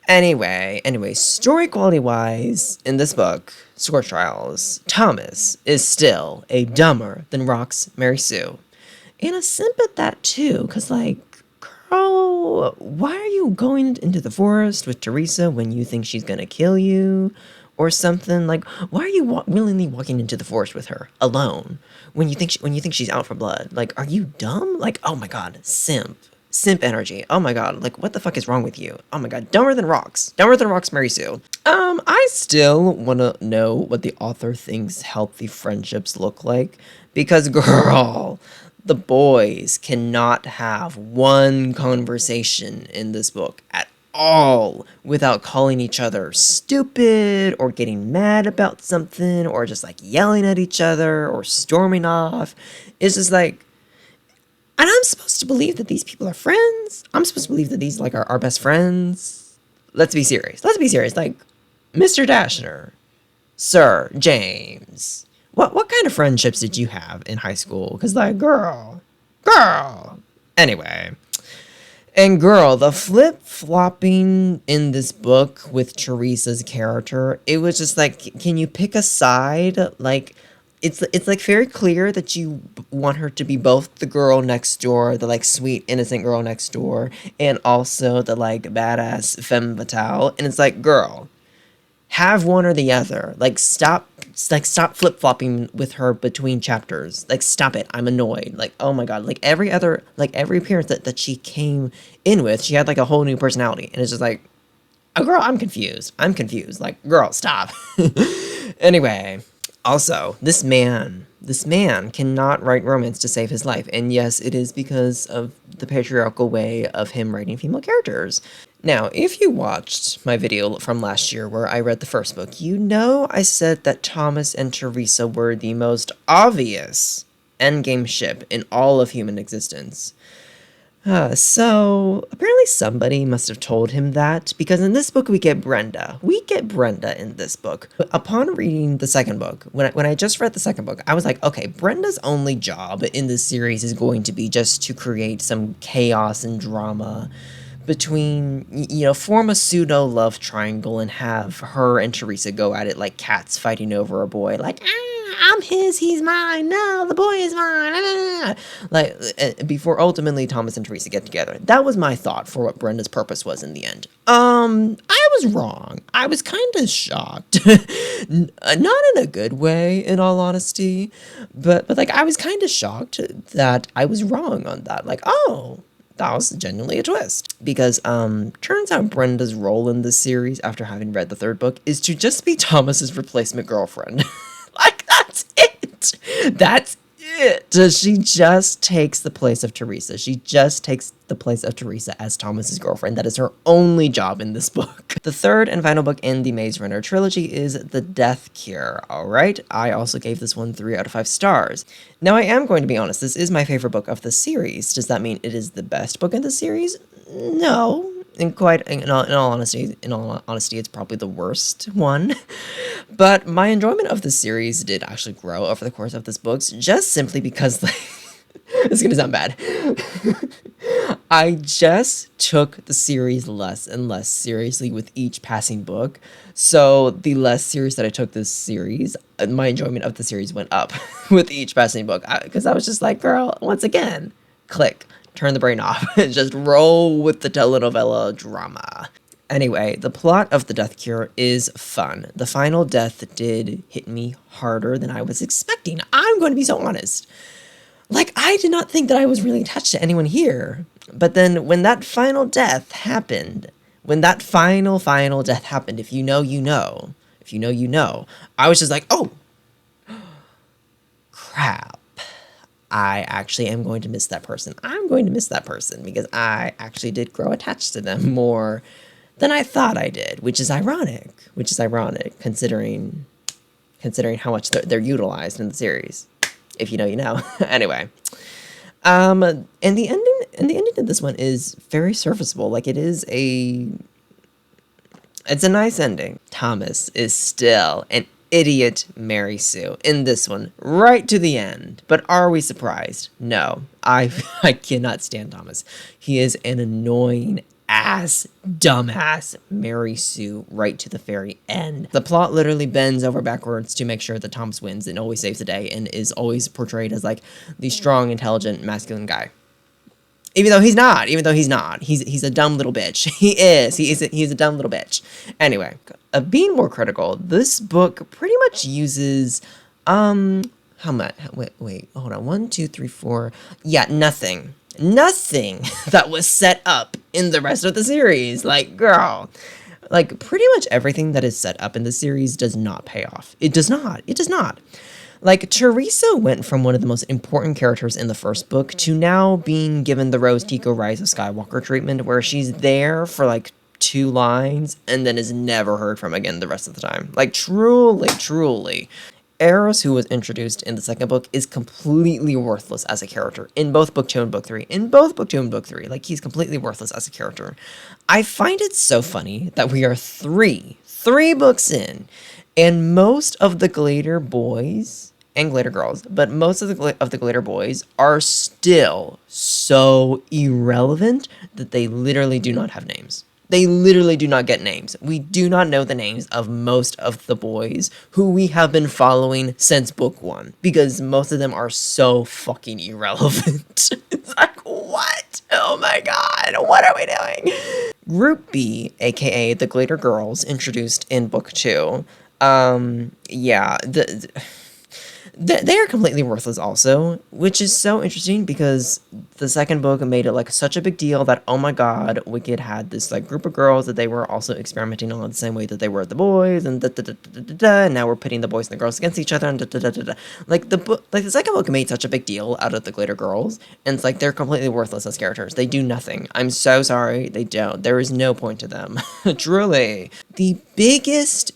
Anyway, story quality wise, in this book, Scorched Trials, Thomas is still a dumber than Rock's Mary Sue. And a simp at that too, because like, girl, why are you going into the forest with Teresa when you think she's gonna kill you? Or something like, why are you willingly walking into the forest with her alone when you think she's out for blood? Like, are you dumb? Like, oh my god, simp energy. Oh my god, like what the fuck is wrong with you? Oh my god, dumber than rocks, Mary Sue. I still want to know what the author thinks healthy friendships look like, because girl, the boys cannot have one conversation in this book at all without calling each other stupid or getting mad about something or just like yelling at each other or storming off. It's just like, and I'm supposed to believe that these people are friends. I'm supposed to believe that these like are our best friends. Let's be serious. Like, Mr. Dashner, Sir James, what kind of friendships did you have in high school? Because, like, girl. Anyway, and girl, the flip-flopping in this book with Teresa's character, it was just like, can you pick a side? Like, it's like very clear that you want her to be both the girl next door, the like sweet innocent girl next door, and also the like badass femme fatale. And it's like, girl, have one or the other. Stop flip-flopping with her between chapters. Like, stop it. I'm annoyed. Like, oh my god. Like every appearance that she came in with, she had like a whole new personality. And it's just like, oh girl, I'm confused. Like, girl, stop. Anyway, also, this man cannot write romance to save his life. And yes, it is because of the patriarchal way of him writing female characters. Now, if you watched my video from last year where I read the first book, you know I said that Thomas and Teresa were the most obvious endgame ship in all of human existence. So, apparently somebody must have told him that, because in this book we get Brenda. We get Brenda in this book. Upon reading the second book, when I just read the second book, I was like, okay, Brenda's only job in this series is going to be just to create some chaos and drama between, form a pseudo love triangle and have her and Teresa go at it like cats fighting over a boy. Like, I'm his, he's mine. No, the boy is mine. Like, before ultimately Thomas and Teresa get together. That was my thought for what Brenda's purpose was in the end. I was wrong. I was kind of shocked. Not in a good way, in all honesty. But like, I was kind of shocked that I was wrong on that. Like, oh, that was genuinely a twist. Because, turns out Brenda's role in this series, after having read the third book, is to just be Thomas's replacement girlfriend. Like, that's it. That's it. She just takes the place of Teresa. She just takes the place of Teresa as Thomas's girlfriend. That is her only job in this book. The third and final book in the Maze Runner trilogy is The Death Cure. All right, I also gave this one 3 out of 5 stars. Now, I am going to be honest, this is my favorite book of the series. Does that mean it is the best book in the series? No. In all honesty, it's probably the worst one. But my enjoyment of the series did actually grow over the course of this book, just simply because, like, this is gonna sound bad. I just took the series less and less seriously with each passing book. So the less serious that I took this series, my enjoyment of the series went up with each passing book. Because I was just like, girl, once again, click. Turn the brain off and just roll with the telenovela drama. Anyway, the plot of The Death Cure is fun. The final death did hit me harder than I was expecting. I'm going to be so honest. Like, I did not think that I was really attached to anyone here. But then when that final death happened, if you know, you know. If you know, you know. I was just like, oh, crap. I actually am going to miss that person. I'm going to miss that person because I actually did grow attached to them more than I thought I did, which is ironic. Considering how much they're utilized in the series. If you know, you know. Anyway, and the ending of this one is very serviceable. Like, it's a nice ending. Thomas is still an idiot Mary Sue in this one, right to the end. But are we surprised? No. I cannot stand Thomas. He is an annoying ass, dumbass Mary Sue right to the very end. The plot literally bends over backwards to make sure that Thomas wins and always saves the day and is always portrayed as like the strong, intelligent, masculine guy. Even though he's not. He's a dumb little bitch. He's a dumb little bitch. Anyway, being more critical, this book pretty much uses, how much? Wait, hold on. 1, 2, 3, 4. Yeah, nothing that was set up in the rest of the series. Like, girl. Like, pretty much everything that is set up in the series does not pay off. It does not. Like, Teresa went from one of the most important characters in the first book to now being given the Rose Tico Rise of Skywalker treatment, where she's there for, like, 2 lines and then is never heard from again the rest of the time. Like, truly. Eros, who was introduced in the second book, is completely worthless as a character in both book 2 and book 3. Like, he's completely worthless as a character. I find it so funny that we are three books in, And most of the Glitter boys and Glitter girls, but most of the Glitter boys are still so irrelevant that they literally do not have names. They literally do not get names. We do not know the names of most of the boys who we have been following since book one because most of them are so fucking irrelevant. It's like, what? Oh my god, what are we doing? Group B, aka the Glitter Girls, introduced in book two. Yeah, they are completely worthless also, which is so interesting because the second book made it like such a big deal that, oh my god, Wicked had this like group of girls that they were also experimenting on the same way that they were the boys, and and now we're pitting the boys and the girls against each other, and like the second book made such a big deal out of the Glitter Girls, and it's like they're completely worthless as characters. They do nothing. I'm so sorry, they don't. There is no point to them. Truly. The biggest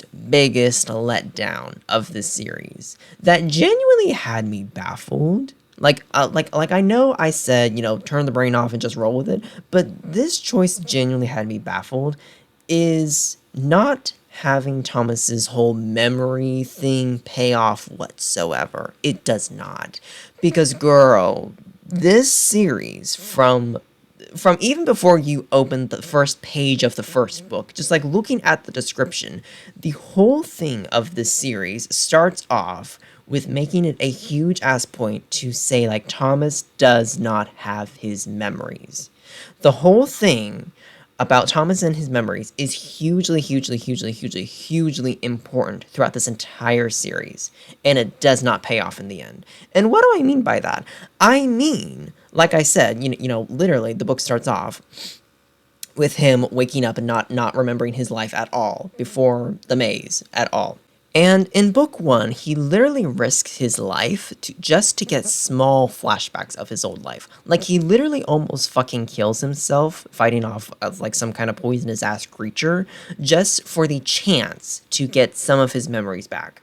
letdown of this series that genuinely had me baffled. Like I know I said, turn the brain off and just roll with it, but this choice genuinely had me baffled is not having Thomas's whole memory thing pay off whatsoever. It does not. Because girl, this series from even before you open the first page of the first book, just like looking at the description, the whole thing of this series starts off with making it a huge ass point to say like Thomas does not have his memories. The whole thing about Thomas and his memories is hugely important throughout this entire series, and it does not pay off in the end. And what do I mean by that? I mean, like I said, literally the book starts off with him waking up and not remembering his life at all before the maze at all. And in book one, he literally risks his life just to get small flashbacks of his old life. Like, he literally almost fucking kills himself fighting off like some kind of poisonous ass creature just for the chance to get some of his memories back.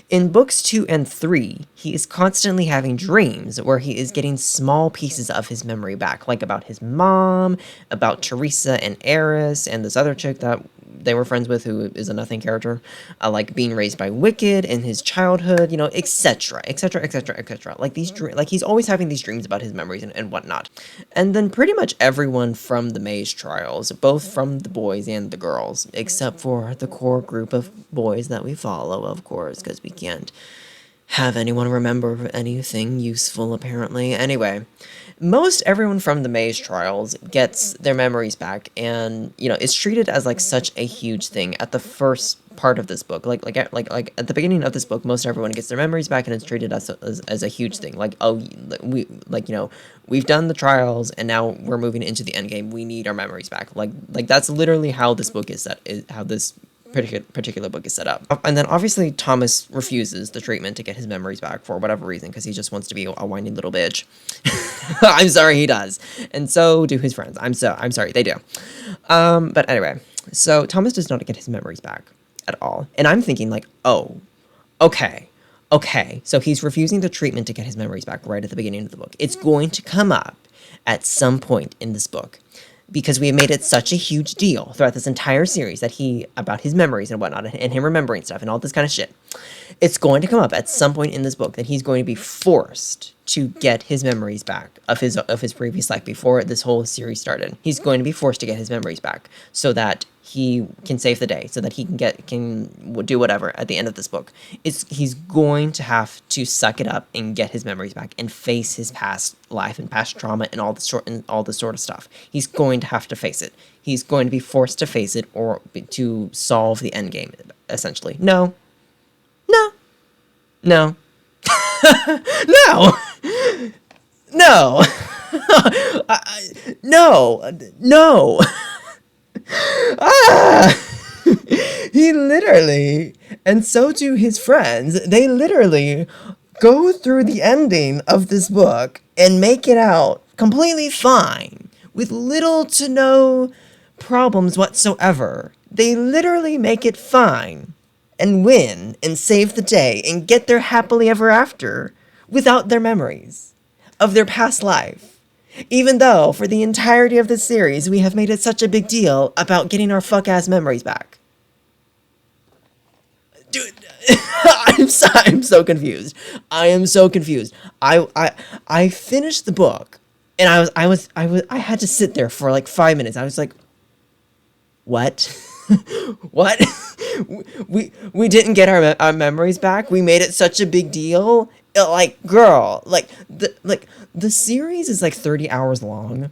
In books 2 and 3, he is constantly having dreams where he is getting small pieces of his memory back, like about his mom, about Teresa and Eris, and this other chick that they were friends with who is a nothing character, like being raised by Wicked in his childhood, etc., etc., etc., etc. Like he's always having these dreams about his memories and whatnot. And then pretty much everyone from the Maze trials, both from the boys and the girls, except for the core group of boys that we follow, of course, because we can't have anyone remember anything useful, apparently. Anyway, most everyone from the Maze trials gets their memories back, and it's treated as like such a huge thing at the first part of this book. Like at the beginning of this book, most everyone gets their memories back, and it's treated as a huge thing. Like, oh, we've done the trials, and now we're moving into the end game. We need our memories back. Like that's literally how this book is set. How this particular book is set up. And then obviously Thomas refuses the treatment to get his memories back for whatever reason, because he just wants to be a whiny little bitch. I'm sorry, he does. And so do his friends. I'm sorry, they do. But anyway, so Thomas does not get his memories back at all. And I'm thinking like, oh, okay, so he's refusing the treatment to get his memories back right at the beginning of the book. It's going to come up at some point in this book, because we have made it such a huge deal throughout this entire series about his memories and whatnot, and him remembering stuff and all this kind of shit. It's going to come up at some point in this book that he's going to be forced to get his memories back of his previous life before this whole series started. He's going to be forced to get his memories back so that he can save the day, so that he can do whatever at the end of this book. He's going to have to suck it up and get his memories back and face his past life and past trauma and all this sort of stuff. He's going to have to face it. He's going to be forced to face it or to solve the end game, essentially. No. No. No. No. Ah! He literally, and so do his friends, they literally go through the ending of this book and make it out completely fine, with little to no problems whatsoever. They literally make it fine, and win, and save the day, and get their happily ever after, without their memories of their past life. Even though, for the entirety of this series, we have made it such a big deal about getting our fuck-ass memories back. I'm so confused. I am so confused. I finished the book, and I had to sit there for like 5 minutes. I was like, what? What? We didn't get our memories back. We made it such a big deal. Like, girl, like the series is like 30 hours long.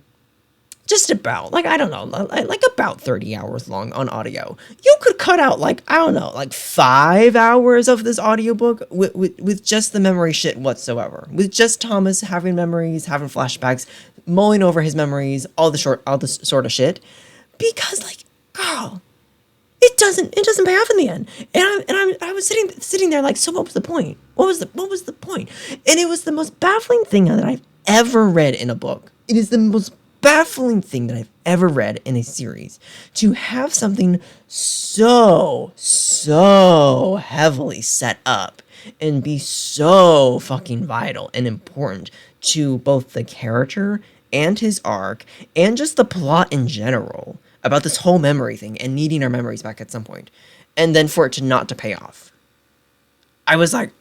Just about, like, I don't know, like about 30 hours long on audio. You could cut out, like, I don't know, like 5 hours of this audiobook with just the memory shit whatsoever. With just Thomas having memories, having flashbacks, mulling over his memories, all this sort of shit. Because, like, girl, it doesn't pay off in the end. I was sitting there like, so what was the point? What was the point? And it was the most baffling thing that I've ever read in a book. It is the most baffling thing that I've ever read in a series, to have something so heavily set up and be so fucking vital and important to both the character and his arc and just the plot in general about this whole memory thing and needing our memories back at some point, and then for it to not to pay off. I was like,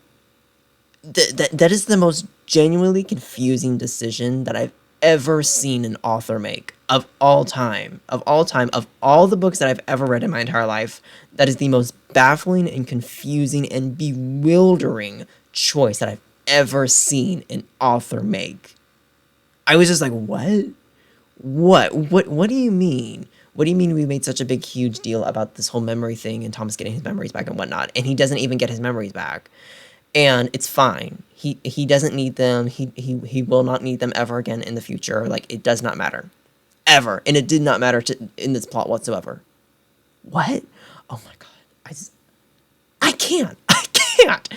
that is the most genuinely confusing decision that I've ever seen an author make of all time. Of all the books that I've ever read in my entire life, that is the most baffling and confusing and bewildering choice that I've ever seen an author make. I was just like, what? What do you mean? What do you mean we made such a big, huge deal about this whole memory thing and Thomas getting his memories back and whatnot, and he doesn't even get his memories back? And it's fine. He doesn't need them. He will not need them ever again in the future. Like, it does not matter. Ever. And it did not matter in this plot whatsoever. What? Oh my god. I can't. I can't.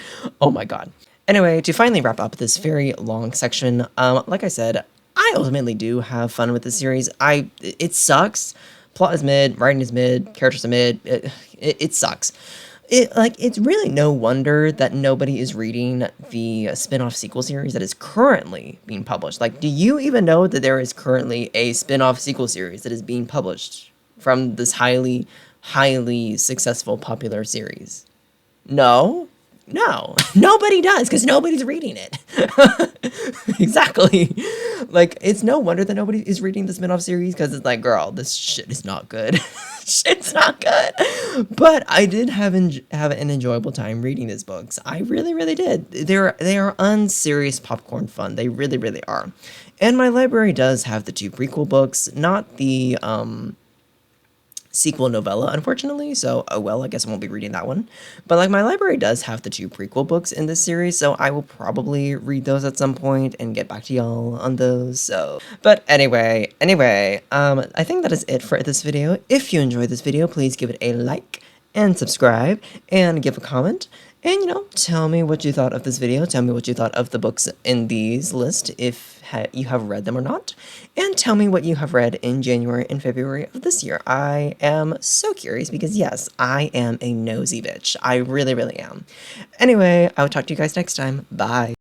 Oh my god. Anyway, to finally wrap up this very long section, like I said, I ultimately do have fun with this series. It sucks. Plot is mid, writing is mid, characters are mid. It sucks. It's really no wonder that nobody is reading the spin-off sequel series that is currently being published. Like, do you even know that there is currently a spin-off sequel series that is being published from this highly successful, popular series? No? No. Nobody does, because nobody's reading it. Exactly. Like, it's no wonder that nobody is reading the spin-off series, because it's like, girl, this shit is not good. Shit's not good. But I did have an enjoyable time reading these books. I really did. They are unserious popcorn fun. They really are. And my library does have the 2 prequel books, not the sequel novella, unfortunately, so oh well, I guess I won't be reading that one. But like, my library does have the 2 prequel books in this series, so I will probably read those at some point and get back to y'all on those. So, but anyway, I think that is it for this video. If you enjoyed this video, please give it a like and subscribe and give a comment. And, you know, tell me what you thought of this video. Tell me what you thought of the books in these list, if you have read them or not. And tell me what you have read in January and February of this year. I am so curious because, yes, I am a nosy bitch. I really am. Anyway, I will talk to you guys next time. Bye.